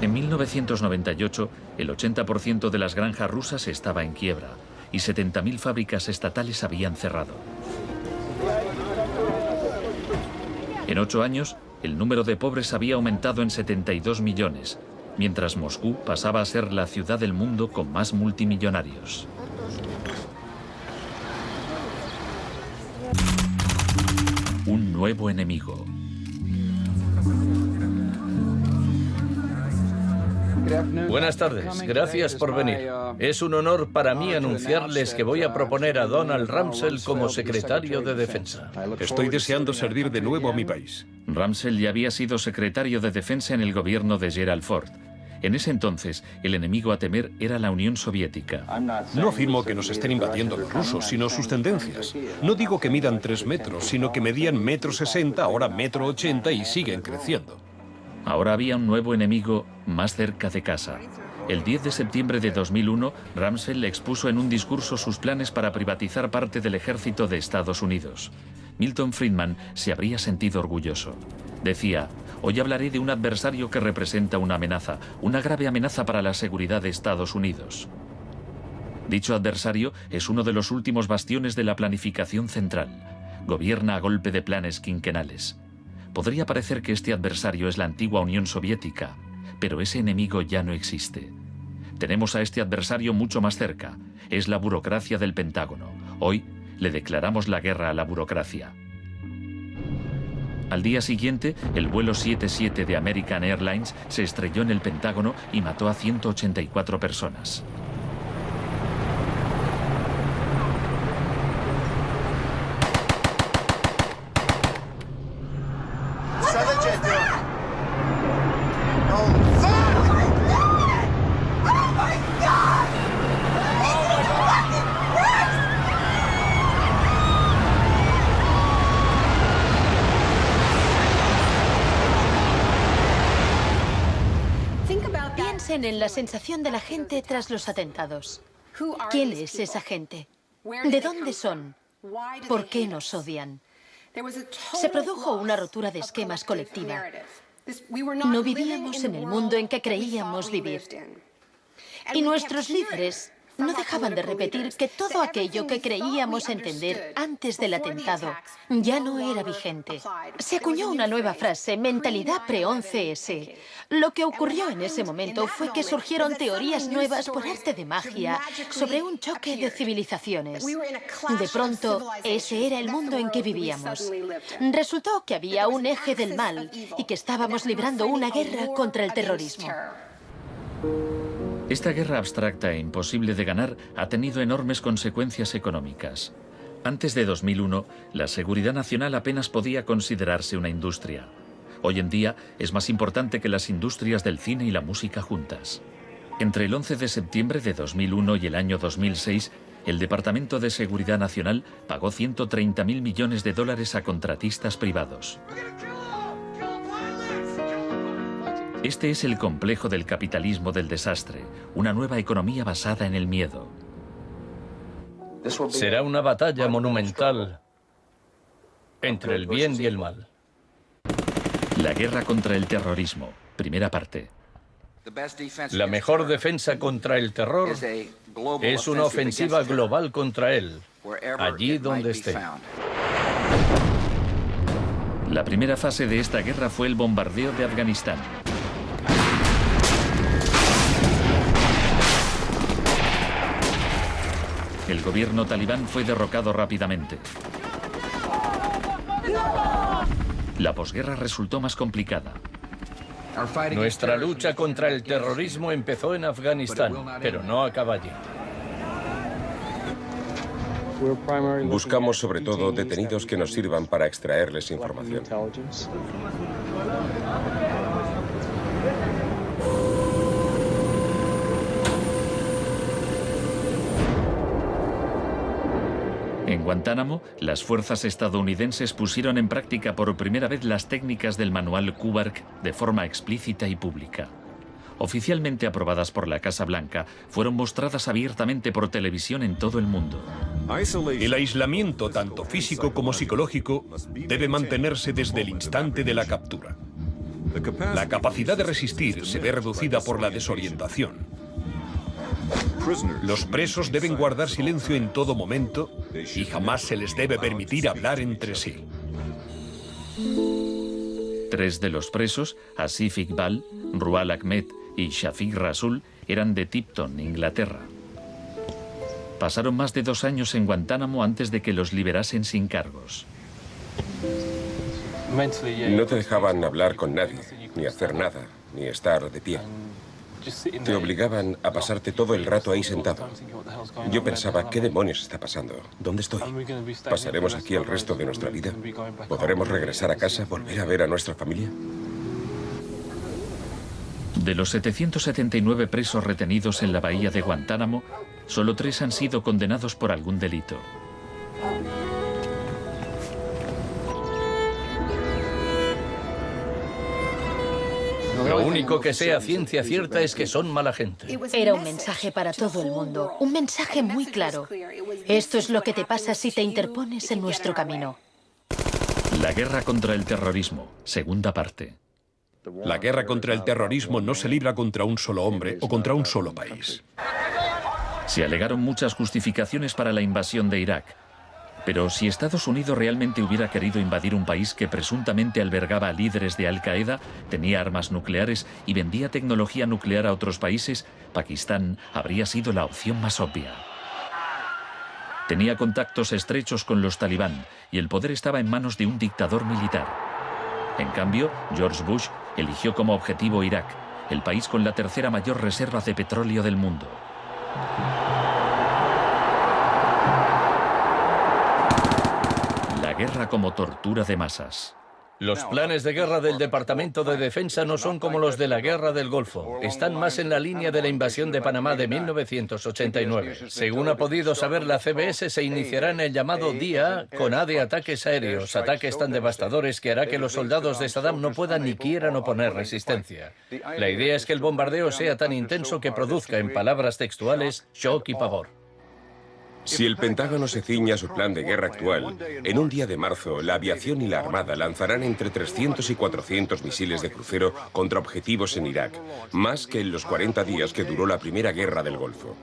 En 1998, el 80% de las granjas rusas estaba en quiebra y 70.000 fábricas estatales habían cerrado. En 8 años, el número de pobres había aumentado en 72 millones, mientras Moscú pasaba a ser la ciudad del mundo con más multimillonarios. Un nuevo enemigo.
Buenas tardes, gracias por venir. Es un honor para mí anunciarles que voy a proponer a Donald Rumsfeld como secretario de Defensa.
Estoy deseando servir de nuevo a mi país.
Rumsfeld ya había sido secretario de Defensa en el gobierno de Gerald Ford. En ese entonces, el enemigo a temer era la Unión Soviética.
No afirmo que nos estén invadiendo los rusos, sino sus tendencias. No digo que midan 3 metros, sino que medían 1,60 m, ahora 1,80 m y siguen creciendo.
Ahora había un nuevo enemigo más cerca de casa. El 10 de septiembre de 2001, Rumsfeld expuso en un discurso sus planes para privatizar parte del ejército de Estados Unidos. Milton Friedman se habría sentido orgulloso. Decía: hoy hablaré de un adversario que representa una amenaza, una grave amenaza para la seguridad de Estados Unidos. Dicho adversario es uno de los últimos bastiones de la planificación central. Gobierna a golpe de planes quinquenales. Podría parecer que este adversario es la antigua Unión Soviética, pero ese enemigo ya no existe. Tenemos a este adversario mucho más cerca. Es la burocracia del Pentágono. Hoy le declaramos la guerra a la burocracia. Al día siguiente, el vuelo 77 de American Airlines se estrelló en el Pentágono y mató a 184 personas.
Piensen en la sensación de la gente tras los atentados. ¿Quién es esa gente? ¿De dónde son? ¿Por qué nos odian? Se produjo una rotura de esquemas colectiva. No vivíamos en el mundo en que creíamos vivir. Y nuestros líderes no dejaban de repetir que todo aquello que creíamos entender antes del atentado ya no era vigente. Se acuñó una nueva frase, mentalidad pre-11S. Lo que ocurrió en ese momento fue que surgieron teorías nuevas por arte de magia sobre un choque de civilizaciones. De pronto, ese era el mundo en que vivíamos. Resultó que había un eje del mal y que estábamos librando una guerra contra el terrorismo.
Esta guerra abstracta e imposible de ganar ha tenido enormes consecuencias económicas. Antes de 2001, la seguridad nacional apenas podía considerarse una industria. Hoy en día es más importante que las industrias del cine y la música juntas. Entre el 11 de septiembre de 2001 y el año 2006, el Departamento de Seguridad Nacional pagó $130.000 millones a contratistas privados. Este es el complejo del capitalismo del desastre, una nueva economía basada en el miedo.
Será una batalla monumental entre el bien y el mal.
La guerra contra el terrorismo, primera parte.
La mejor defensa contra el terror es una ofensiva global contra él, allí donde esté.
La primera fase de esta guerra fue el bombardeo de Afganistán. El gobierno talibán fue derrocado rápidamente. La posguerra resultó más complicada.
Nuestra lucha contra el terrorismo empezó en Afganistán, pero no acaba allí.
Buscamos sobre todo detenidos que nos sirvan para extraerles información.
En Guantánamo, las fuerzas estadounidenses pusieron en práctica por primera vez las técnicas del manual Kubark de forma explícita y pública. Oficialmente aprobadas por la Casa Blanca, fueron mostradas abiertamente por televisión en todo el mundo.
El aislamiento, tanto físico como psicológico, debe mantenerse desde el instante de la captura. La capacidad de resistir se ve reducida por la desorientación. Los presos deben guardar silencio en todo momento y jamás se les debe permitir hablar entre sí.
3 de los presos, Asif Iqbal, Rual Ahmed y Shafiq Rasul, eran de Tipton, Inglaterra. Pasaron más de 2 años en Guantánamo antes de que los liberasen sin cargos.
No te dejaban hablar con nadie, ni hacer nada, ni estar de pie. Te obligaban a pasarte todo el rato ahí sentado. Yo pensaba, ¿qué demonios está pasando? ¿Dónde estoy? ¿Pasaremos aquí el resto de nuestra vida? ¿Podremos regresar a casa, volver a ver a nuestra familia?
De los 779 presos retenidos en la bahía de Guantánamo, solo 3 han sido condenados por algún delito.
Lo único que sé a ciencia cierta es que son mala gente.
Era un mensaje para todo el mundo, un mensaje muy claro. Esto es lo que te pasa si te interpones en nuestro camino.
La guerra contra el terrorismo, segunda parte.
La guerra contra el terrorismo no se libra contra un solo hombre o contra un solo país.
Se alegaron muchas justificaciones para la invasión de Irak. Pero si Estados Unidos realmente hubiera querido invadir un país que presuntamente albergaba a líderes de Al-Qaeda, tenía armas nucleares y vendía tecnología nuclear a otros países, Pakistán habría sido la opción más obvia. Tenía contactos estrechos con los talibán y el poder estaba en manos de un dictador militar. En cambio, George Bush eligió como objetivo Irak, el país con la tercera mayor reserva de petróleo del mundo. La guerra como tortura de masas.
Los planes de guerra del Departamento de Defensa no son como los de la Guerra del Golfo. Están más en la línea de la invasión de Panamá de 1989. Según ha podido saber la CBS, se iniciará en el llamado Día A con A de ataques aéreos, ataques tan devastadores que hará que los soldados de Saddam no puedan ni quieran oponer resistencia. La idea es que el bombardeo sea tan intenso que produzca, en palabras textuales, shock y pavor.
Si el Pentágono se ciña a su plan de guerra actual, en un día de marzo, la aviación y la armada lanzarán entre 300 y 400 misiles de crucero contra objetivos en Irak, más que en los 40 días que duró la primera guerra del Golfo.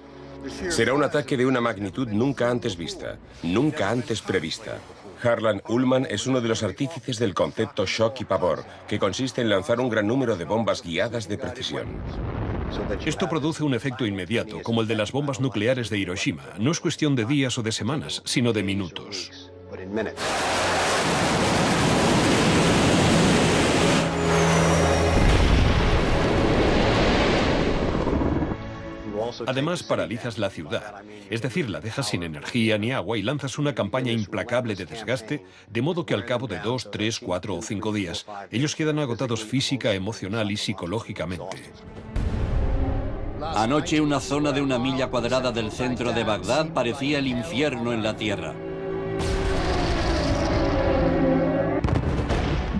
Será un ataque de una magnitud nunca antes vista, nunca antes prevista. Harlan Ullman es uno de los artífices del concepto shock y pavor, que consiste en lanzar un gran número de bombas guiadas de precisión.
Esto produce un efecto inmediato, como el de las bombas nucleares de Hiroshima. No es cuestión de días o de semanas, sino de minutos. Además, paralizas la ciudad, es decir, la dejas sin energía ni agua y lanzas una campaña implacable de desgaste, de modo que al cabo de 2, 3, 4 o 5 días, ellos quedan agotados física, emocional y psicológicamente.
Anoche una zona de 1 milla cuadrada del centro de Bagdad parecía el infierno en la tierra.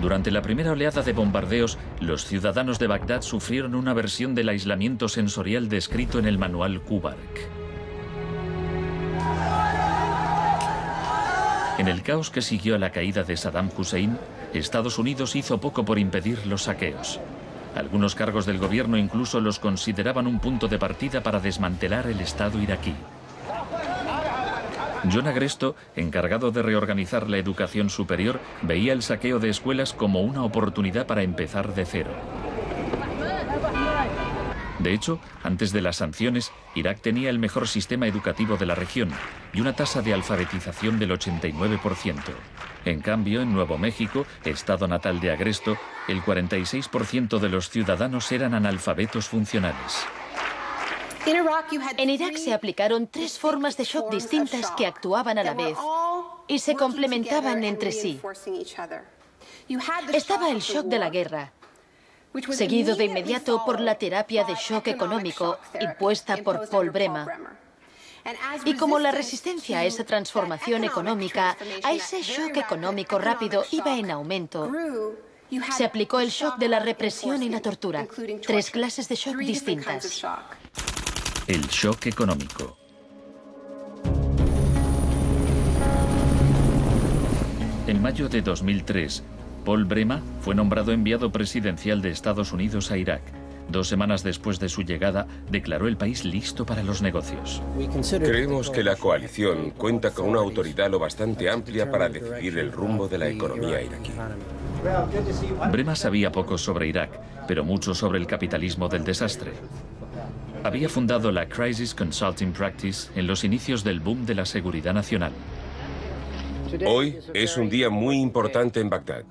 Durante la primera oleada de bombardeos, los ciudadanos de Bagdad sufrieron una versión del aislamiento sensorial descrito en el manual Kubark. En el caos que siguió a la caída de Saddam Hussein, Estados Unidos hizo poco por impedir los saqueos. Algunos cargos del gobierno incluso los consideraban un punto de partida para desmantelar el Estado iraquí. John Agresto, encargado de reorganizar la educación superior, veía el saqueo de escuelas como una oportunidad para empezar de cero. De hecho, antes de las sanciones, Irak tenía el mejor sistema educativo de la región y una tasa de alfabetización del 89%. En cambio, en Nuevo México, estado natal de Agresto, el 46% de los ciudadanos eran analfabetos funcionales.
En Irak se aplicaron 3 formas de shock distintas que actuaban a la vez y se complementaban entre sí. Estaba el shock de la guerra, seguido de inmediato por la terapia de shock económico impuesta por Paul Bremer. Y como la resistencia a esa transformación económica, a ese shock económico rápido iba en aumento, se aplicó el shock de la represión y la tortura. 3 clases de shock distintas.
El shock económico. En mayo de 2003, Paul Bremer fue nombrado enviado presidencial de Estados Unidos a Irak. 2 semanas después de su llegada, declaró el país listo para los negocios.
Creemos que la coalición cuenta con una autoridad lo bastante amplia para decidir el rumbo de la economía iraquí.
Bremer sabía poco sobre Irak, pero mucho sobre el capitalismo del desastre. Había fundado la Crisis Consulting Practice en los inicios del boom de la seguridad nacional.
Hoy es un día muy importante en Bagdad.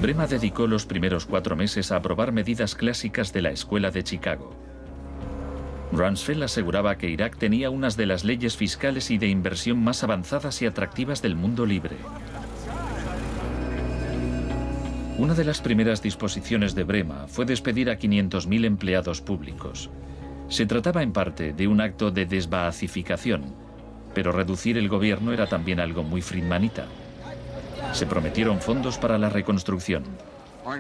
Bremer dedicó los primeros 4 meses a aprobar medidas clásicas de la Escuela de Chicago. Rumsfeld aseguraba que Irak tenía unas de las leyes fiscales y de inversión más avanzadas y atractivas del mundo libre. Una de las primeras disposiciones de Bremer fue despedir a 500.000 empleados públicos. Se trataba en parte de un acto de desbaazificación, pero reducir el gobierno era también algo muy friedmanita. Se prometieron fondos para la reconstrucción.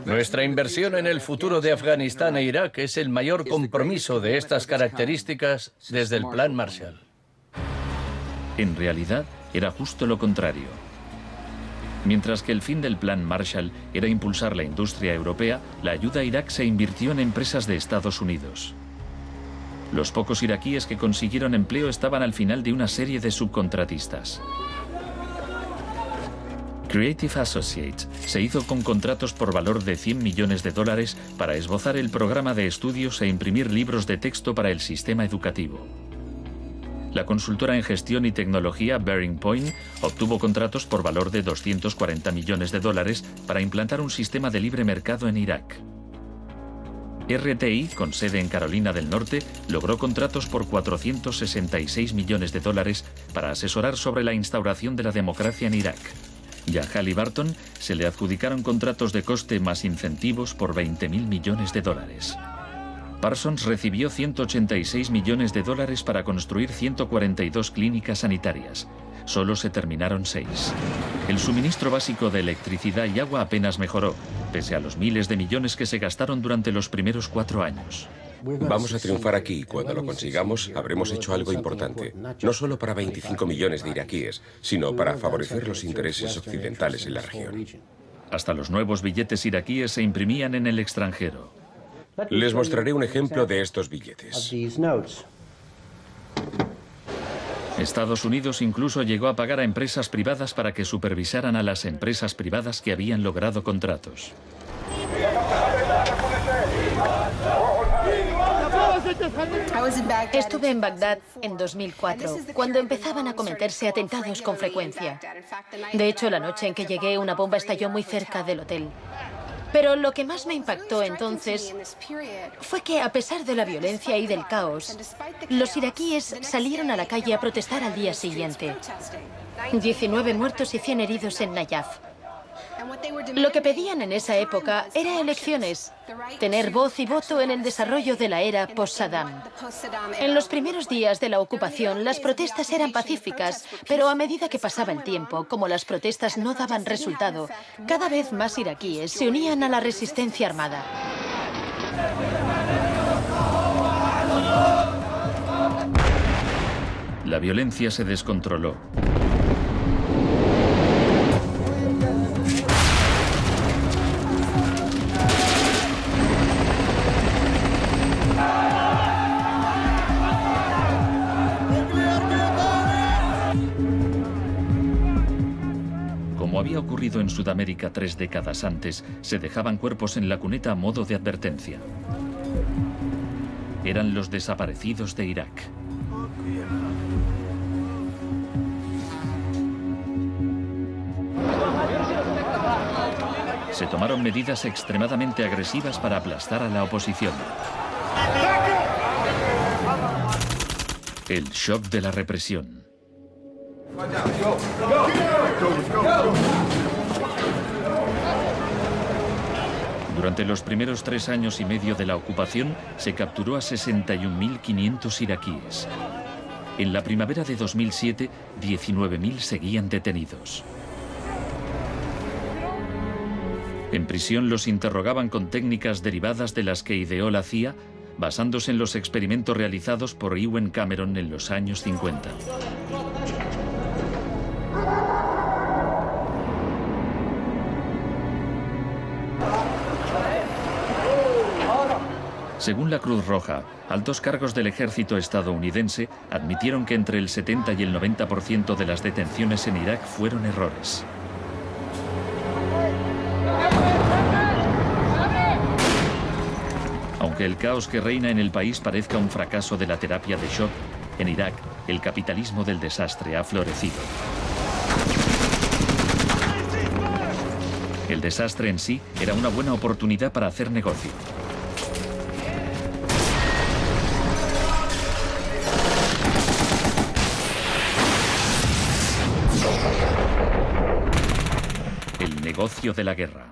Nuestra inversión en el futuro de Afganistán e Irak es el mayor compromiso de estas características desde el Plan Marshall.
En realidad, era justo lo contrario. Mientras que el fin del Plan Marshall era impulsar la industria europea, la ayuda a Irak se invirtió en empresas de Estados Unidos. Los pocos iraquíes que consiguieron empleo estaban al final de una serie de subcontratistas. Creative Associates se hizo con contratos por valor de $100 millones para esbozar el programa de estudios e imprimir libros de texto para el sistema educativo. La consultora en gestión y tecnología Bearing Point obtuvo contratos por valor de $240 millones para implantar un sistema de libre mercado en Irak. RTI, con sede en Carolina del Norte, logró contratos por $466 millones para asesorar sobre la instauración de la democracia en Irak. Y a Halliburton se le adjudicaron contratos de coste más incentivos por $20.000 millones. Parsons recibió $186 millones para construir 142 clínicas sanitarias. Solo se terminaron 6. El suministro básico de electricidad y agua apenas mejoró, pese a los miles de millones que se gastaron durante los primeros 4 años.
Vamos a triunfar aquí y cuando lo consigamos habremos hecho algo importante, no solo para 25 millones de iraquíes, sino para favorecer los intereses occidentales en la región.
Hasta los nuevos billetes iraquíes se imprimían en el extranjero.
Les mostraré un ejemplo de estos billetes.
Estados Unidos incluso llegó a pagar a empresas privadas para que supervisaran a las empresas privadas que habían logrado contratos.
Estuve en Bagdad en 2004, cuando empezaban a cometerse atentados con frecuencia. De hecho, la noche en que llegué, una bomba estalló muy cerca del hotel. Pero lo que más me impactó entonces fue que, a pesar de la violencia y del caos, los iraquíes salieron a la calle a protestar al día siguiente. 19 muertos y 100 heridos en Nayaf. Lo que pedían en esa época era elecciones, tener voz y voto en el desarrollo de la era post-Saddam. En los primeros días de la ocupación, las protestas eran pacíficas, pero a medida que pasaba el tiempo, como las protestas no daban resultado, cada vez más iraquíes se unían a la resistencia armada.
La violencia se descontroló. Como había ocurrido en Sudamérica 3 décadas antes, se dejaban cuerpos en la cuneta a modo de advertencia. Eran los desaparecidos de Irak. Se tomaron medidas extremadamente agresivas para aplastar a la oposición. El shock de la represión. Durante los primeros 3 años y medio de la ocupación, se capturó a 61.500 iraquíes. En la primavera de 2007, 19.000 seguían detenidos. En prisión los interrogaban con técnicas derivadas de las que ideó la CIA, basándose en los experimentos realizados por Ewen Cameron en los años 50. Según la Cruz Roja, altos cargos del ejército estadounidense admitieron que entre el 70 y el 90% de las detenciones en Irak fueron errores. Aunque el caos que reina en el país parezca un fracaso de la terapia de shock, en Irak el capitalismo del desastre ha florecido. El desastre en sí era una buena oportunidad para hacer negocio. El negocio de la guerra.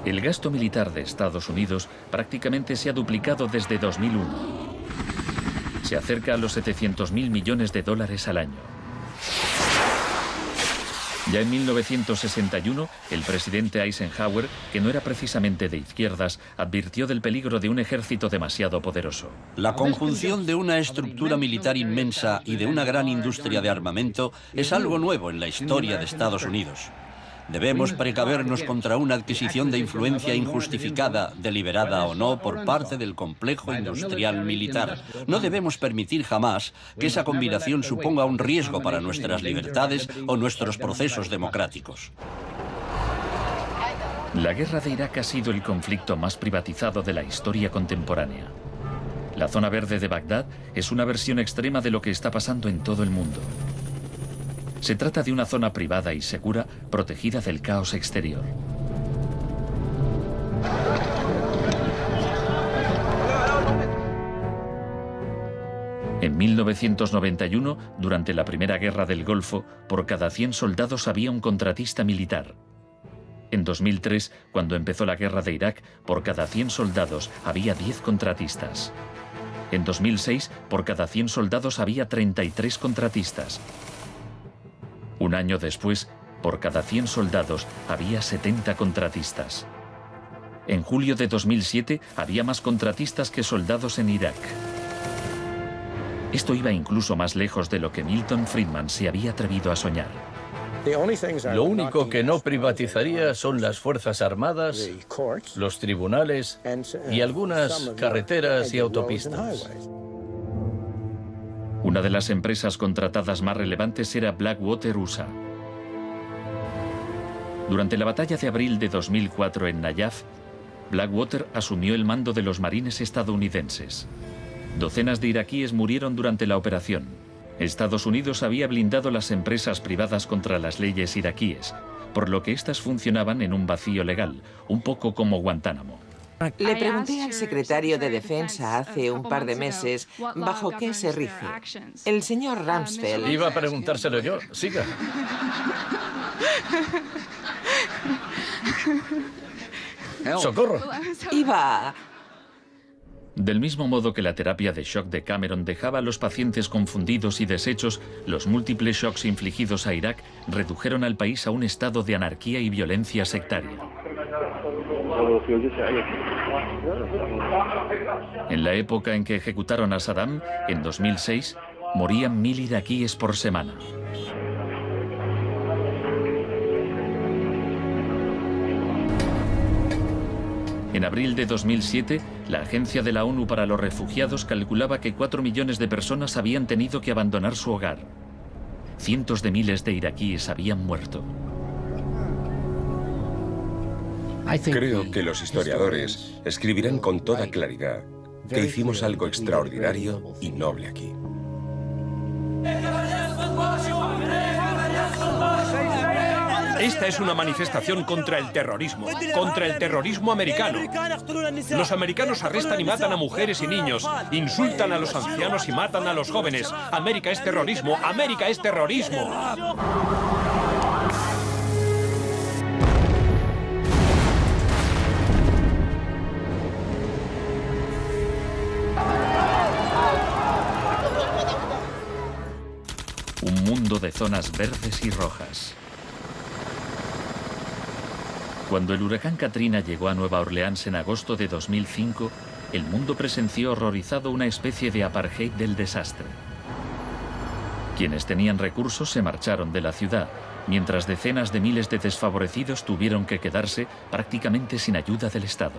El gasto militar de Estados Unidos prácticamente se ha duplicado desde 2001. Se acerca a los 700.000 millones de dólares al año. Ya en 1961, el presidente Eisenhower, que no era precisamente de izquierdas, advirtió del peligro de un ejército demasiado poderoso.
La conjunción de una estructura militar inmensa y de una gran industria de armamento es algo nuevo en la historia de Estados Unidos. Debemos precavernos contra una adquisición de influencia injustificada, deliberada o no, por parte del complejo industrial militar. No debemos permitir jamás que esa combinación suponga un riesgo para nuestras libertades o nuestros procesos democráticos.
La guerra de Irak ha sido el conflicto más privatizado de la historia contemporánea. La zona verde de Bagdad es una versión extrema de lo que está pasando en todo el mundo. Se trata de una zona privada y segura, protegida del caos exterior. En 1991, durante la Primera Guerra del Golfo, por cada 100 soldados había un contratista militar. En 2003, cuando empezó la guerra de Irak, por cada 100 soldados había 10 contratistas. En 2006, por cada 100 soldados había 33 contratistas. Un año después, por cada 100 soldados había 70 contratistas. En julio de 2007 había más contratistas que soldados en Irak. Esto iba incluso más lejos de lo que Milton Friedman se había atrevido a soñar.
Lo único que no privatizaría son las Fuerzas Armadas, los tribunales y algunas carreteras y autopistas.
Una de las empresas contratadas más relevantes era Blackwater USA. Durante la batalla de abril de 2004 en Nayaf, Blackwater asumió el mando de los marines estadounidenses. Docenas de iraquíes murieron durante la operación. Estados Unidos había blindado las empresas privadas contra las leyes iraquíes, por lo que éstas funcionaban en un vacío legal, un poco como Guantánamo.
Le pregunté al secretario de Defensa hace un par de meses bajo qué se rige. El señor Rumsfeld...
Iba a preguntárselo yo. Siga. ¡Socorro!
Iba...
Del mismo modo que la terapia de shock de Cameron dejaba a los pacientes confundidos y deshechos, los múltiples shocks infligidos a Irak redujeron al país a un estado de anarquía y violencia sectaria. En la época en que ejecutaron a Saddam, en 2006, morían 1000 iraquíes por semana. En abril de 2007, la Agencia de la ONU para los Refugiados calculaba que 4 millones de personas habían tenido que abandonar su hogar. Cientos de miles de iraquíes habían muerto.
Creo que los historiadores escribirán con toda claridad que hicimos algo extraordinario y noble aquí.
Esta es una manifestación contra el terrorismo americano. Los americanos arrestan y matan a mujeres y niños, insultan a los ancianos y matan a los jóvenes. América es terrorismo, América es terrorismo.
Un mundo de zonas verdes y rojas. Cuando el huracán Katrina llegó a Nueva Orleans en agosto de 2005, el mundo presenció horrorizado una especie de apartheid del desastre. Quienes tenían recursos se marcharon de la ciudad, mientras decenas de miles de desfavorecidos tuvieron que quedarse prácticamente sin ayuda del Estado.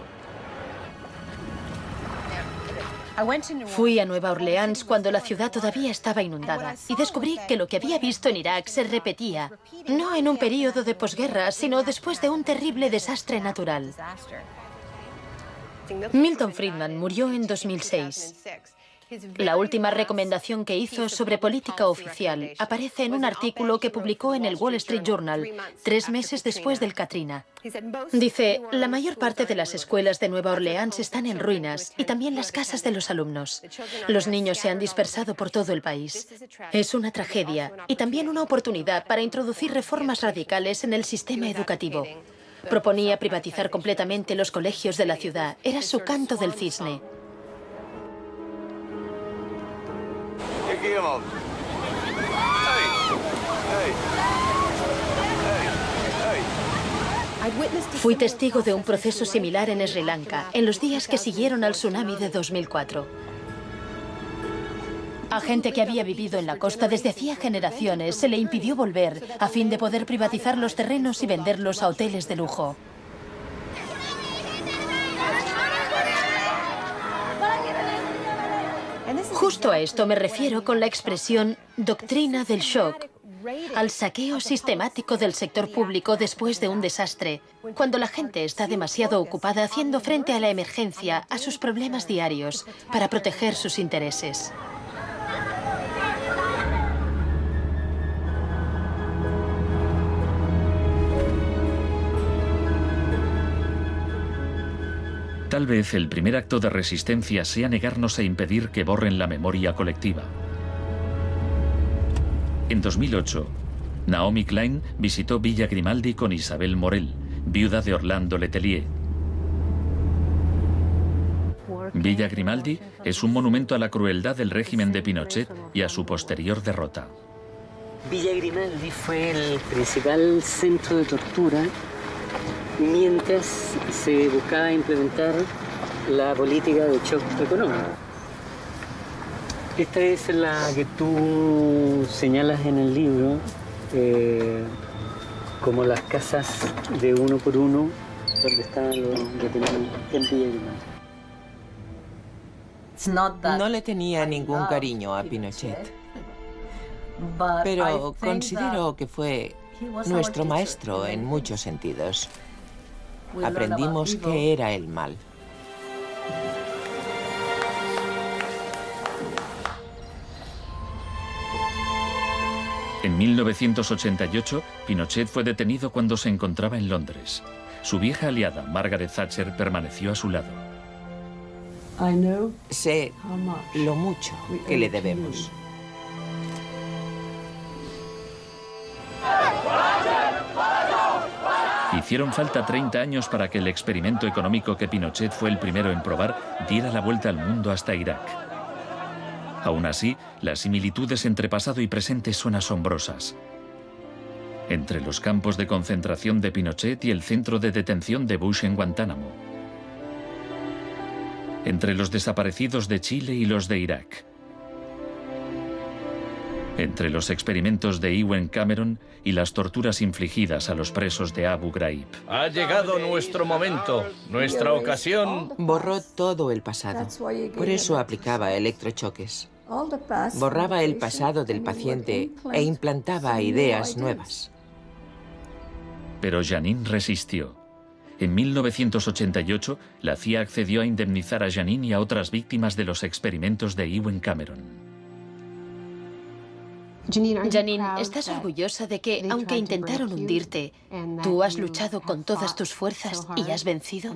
Fui a Nueva Orleans cuando la ciudad todavía estaba inundada y descubrí que lo que había visto en Irak se repetía, no en un período de posguerra, sino después de un terrible desastre natural. Milton Friedman murió en 2006. La última recomendación que hizo sobre política oficial aparece en un artículo que publicó en el Wall Street Journal 3 meses después del Katrina. Dice, la mayor parte de las escuelas de Nueva Orleans están en ruinas y también las casas de los alumnos. Los niños se han dispersado por todo el país. Es una tragedia y también una oportunidad para introducir reformas radicales en el sistema educativo. Proponía privatizar completamente los colegios de la ciudad. Era su canto del cisne. Fui testigo de un proceso similar en Sri Lanka, en los días que siguieron al tsunami de 2004. A gente que había vivido en la costa desde hacía generaciones se le impidió volver a fin de poder privatizar los terrenos y venderlos a hoteles de lujo. Justo a esto me refiero con la expresión doctrina del shock, al saqueo sistemático del sector público después de un desastre, cuando la gente está demasiado ocupada haciendo frente a la emergencia, a sus problemas diarios, para proteger sus intereses.
Tal vez el primer acto de resistencia sea negarnos a impedir que borren la memoria colectiva. En 2008, Naomi Klein visitó Villa Grimaldi con Isabel Morel, viuda de Orlando Letelier. Villa Grimaldi es un monumento a la crueldad del régimen de Pinochet y a su posterior derrota.
Villa Grimaldi fue el principal centro de tortura mientras se buscaba implementar la política de shock económico. Esta es la que tú señalas en el libro como las casas de uno por uno donde estaban los detenidos en Villa Grimaldi.
No le tenía ningún cariño a Pinochet, pero considero que fue nuestro maestro en muchos sentidos. Aprendimos qué era el mal.
En 1988, Pinochet fue detenido cuando se encontraba en Londres. su vieja aliada, Margaret Thatcher, permaneció a su lado.
Sé lo mucho que le debemos.
Hicieron falta 30 años para que el experimento económico que Pinochet fue el primero en probar diera la vuelta al mundo hasta Irak. Aún así, las similitudes entre pasado y presente son asombrosas. Entre los campos de concentración de Pinochet y el centro de detención de Bush en Guantánamo. Entre los desaparecidos de Chile y los de Irak. Entre los experimentos de Ewen Cameron y las torturas infligidas a los presos de Abu Ghraib.
Ha llegado nuestro momento, nuestra ocasión.
Borró todo el pasado. Por eso aplicaba electrochoques. Borraba el pasado del paciente e implantaba ideas nuevas.
Pero Janine resistió. En 1988, la CIA accedió a indemnizar a Janine y a otras víctimas de los experimentos de Ewen Cameron.
Janine, ¿estás orgullosa de que, aunque intentaron hundirte, tú has luchado con todas tus fuerzas y has vencido?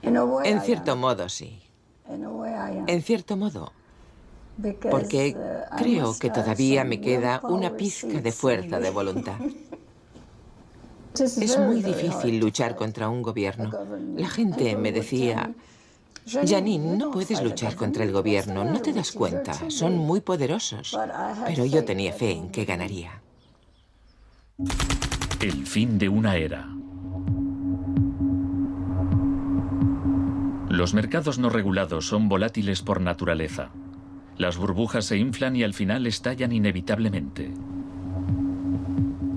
En cierto modo, sí. En cierto modo. Porque creo que todavía me queda una pizca de fuerza de voluntad. Es muy difícil luchar contra un gobierno. La gente me decía: Janine, no puedes luchar contra el gobierno, no te das cuenta, son muy poderosos. Pero yo tenía fe en que ganaría.
El fin de una era. Los mercados no regulados son volátiles por naturaleza. Las burbujas se inflan y al final estallan inevitablemente.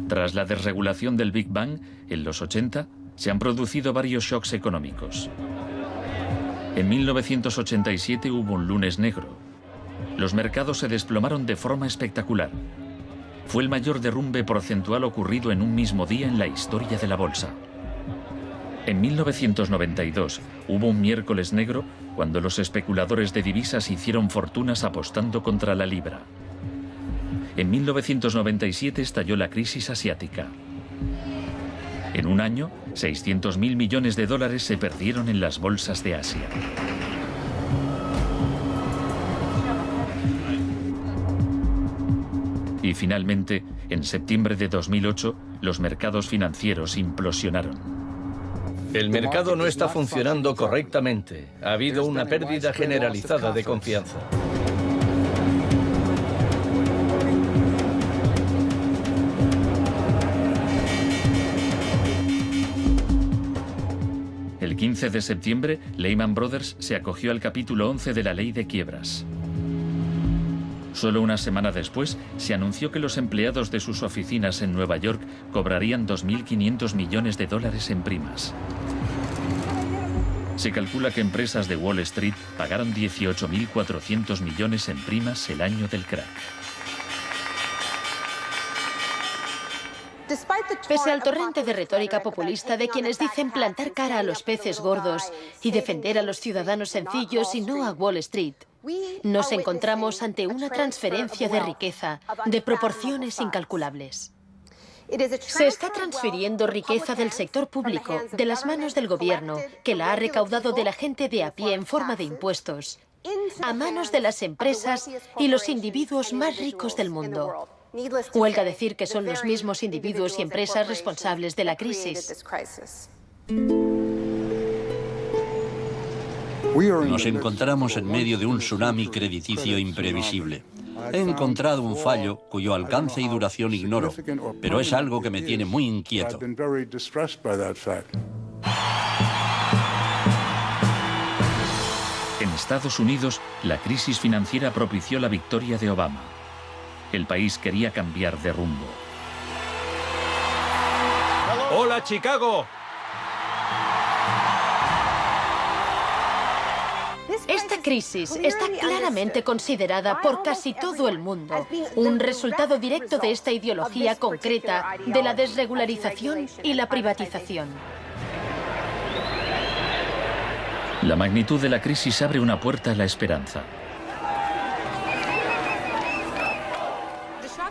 Tras la desregulación del Big Bang, en los 80, se han producido varios shocks económicos. En 1987 hubo un lunes negro. Los mercados se desplomaron de forma espectacular. Fue el mayor derrumbe porcentual ocurrido en un mismo día en la historia de la bolsa. En 1992 hubo un miércoles negro cuando los especuladores de divisas hicieron fortunas apostando contra la libra. En 1997 estalló la crisis asiática. En un año, 600.000 millones de dólares se perdieron en las bolsas de Asia. Y finalmente, en septiembre de 2008, los mercados financieros implosionaron.
El mercado no está funcionando correctamente. Ha habido una pérdida generalizada de confianza.
El 15 de septiembre, Lehman Brothers se acogió al capítulo 11 de la ley de quiebras. Solo una semana después, se anunció que los empleados de sus oficinas en Nueva York cobrarían 2.500 millones de dólares en primas. Se calcula que empresas de Wall Street pagaron 18.400 millones en primas el año del crack.
Pese al torrente de retórica populista de quienes dicen plantar cara a los peces gordos y defender a los ciudadanos sencillos y no a Wall Street, nos encontramos ante una transferencia de riqueza de proporciones incalculables. Se está transfiriendo riqueza del sector público, de las manos del gobierno, que la ha recaudado de la gente de a pie en forma de impuestos, a manos de las empresas y los individuos más ricos del mundo. Huelga decir que son los mismos individuos y empresas responsables de la crisis.
Nos encontramos en medio de un tsunami crediticio imprevisible. He encontrado un fallo cuyo alcance y duración ignoro, pero es algo que me tiene muy inquieto.
En Estados Unidos, la crisis financiera propició la victoria de Obama. El país quería cambiar de rumbo.
¡Hola, Chicago!
Esta crisis está claramente considerada por casi todo el mundo un resultado directo de esta ideología concreta de la desregularización y la privatización.
La magnitud de la crisis abre una puerta a la esperanza.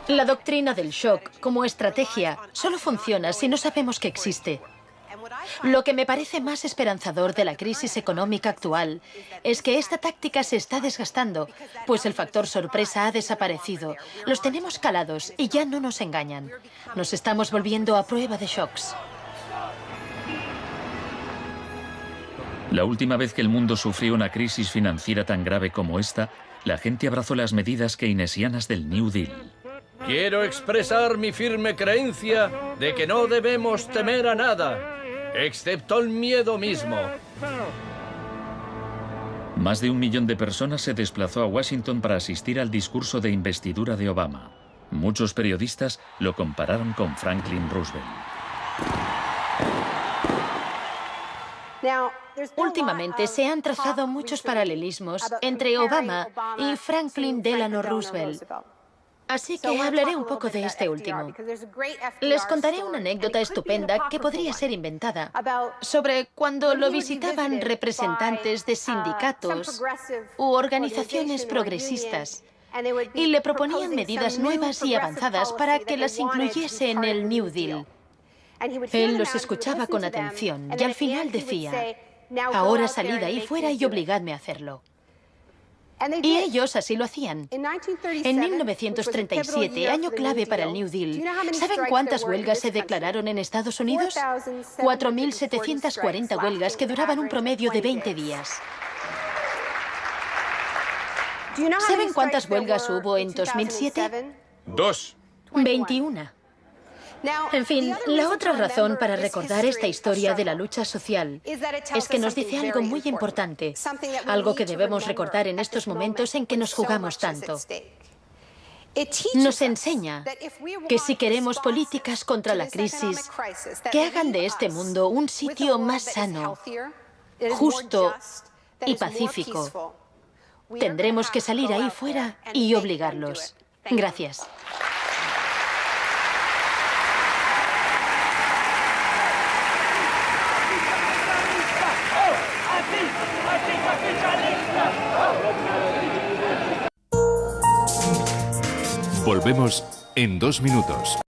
La doctrina del shock, como estrategia, solo funciona si no sabemos que existe. Lo que me parece más esperanzador de la crisis económica actual es que esta táctica se está desgastando, pues el factor sorpresa ha desaparecido. Los tenemos calados y ya no nos engañan. Nos estamos volviendo a prueba de shocks.
La última vez que el mundo sufrió una crisis financiera tan grave como esta, la gente abrazó las medidas keynesianas del New Deal.
Quiero expresar mi firme creencia de que no debemos temer a nada, excepto el miedo mismo.
Más de 1 millón de personas se desplazó a Washington para asistir al discurso de investidura de Obama. Muchos periodistas lo compararon con Franklin Roosevelt.
Últimamente se han trazado muchos paralelismos entre Obama y Franklin Delano Roosevelt. Así que hablaré un poco de este último. Les contaré una anécdota estupenda que podría ser inventada sobre cuando lo visitaban representantes de sindicatos u organizaciones progresistas y le proponían medidas nuevas y avanzadas para que las incluyese en el New Deal. Él los escuchaba con atención y al final decía: ahora salid ahí fuera y obligadme a hacerlo. Y ellos así lo hacían. En 1937, año clave para el New Deal, ¿saben cuántas huelgas se declararon en Estados Unidos? 4.740 huelgas que duraban un promedio de 20 días. ¿Saben cuántas huelgas hubo en 2007?
2.
21. En fin, la otra razón para recordar esta historia de la lucha social es que nos dice algo muy importante, algo que debemos recordar en estos momentos en que nos jugamos tanto. Nos enseña que si queremos políticas contra la crisis que hagan de este mundo un sitio más sano, justo y pacífico, tendremos que salir ahí fuera y obligarlos. Gracias.
Volvemos en 2 minutos.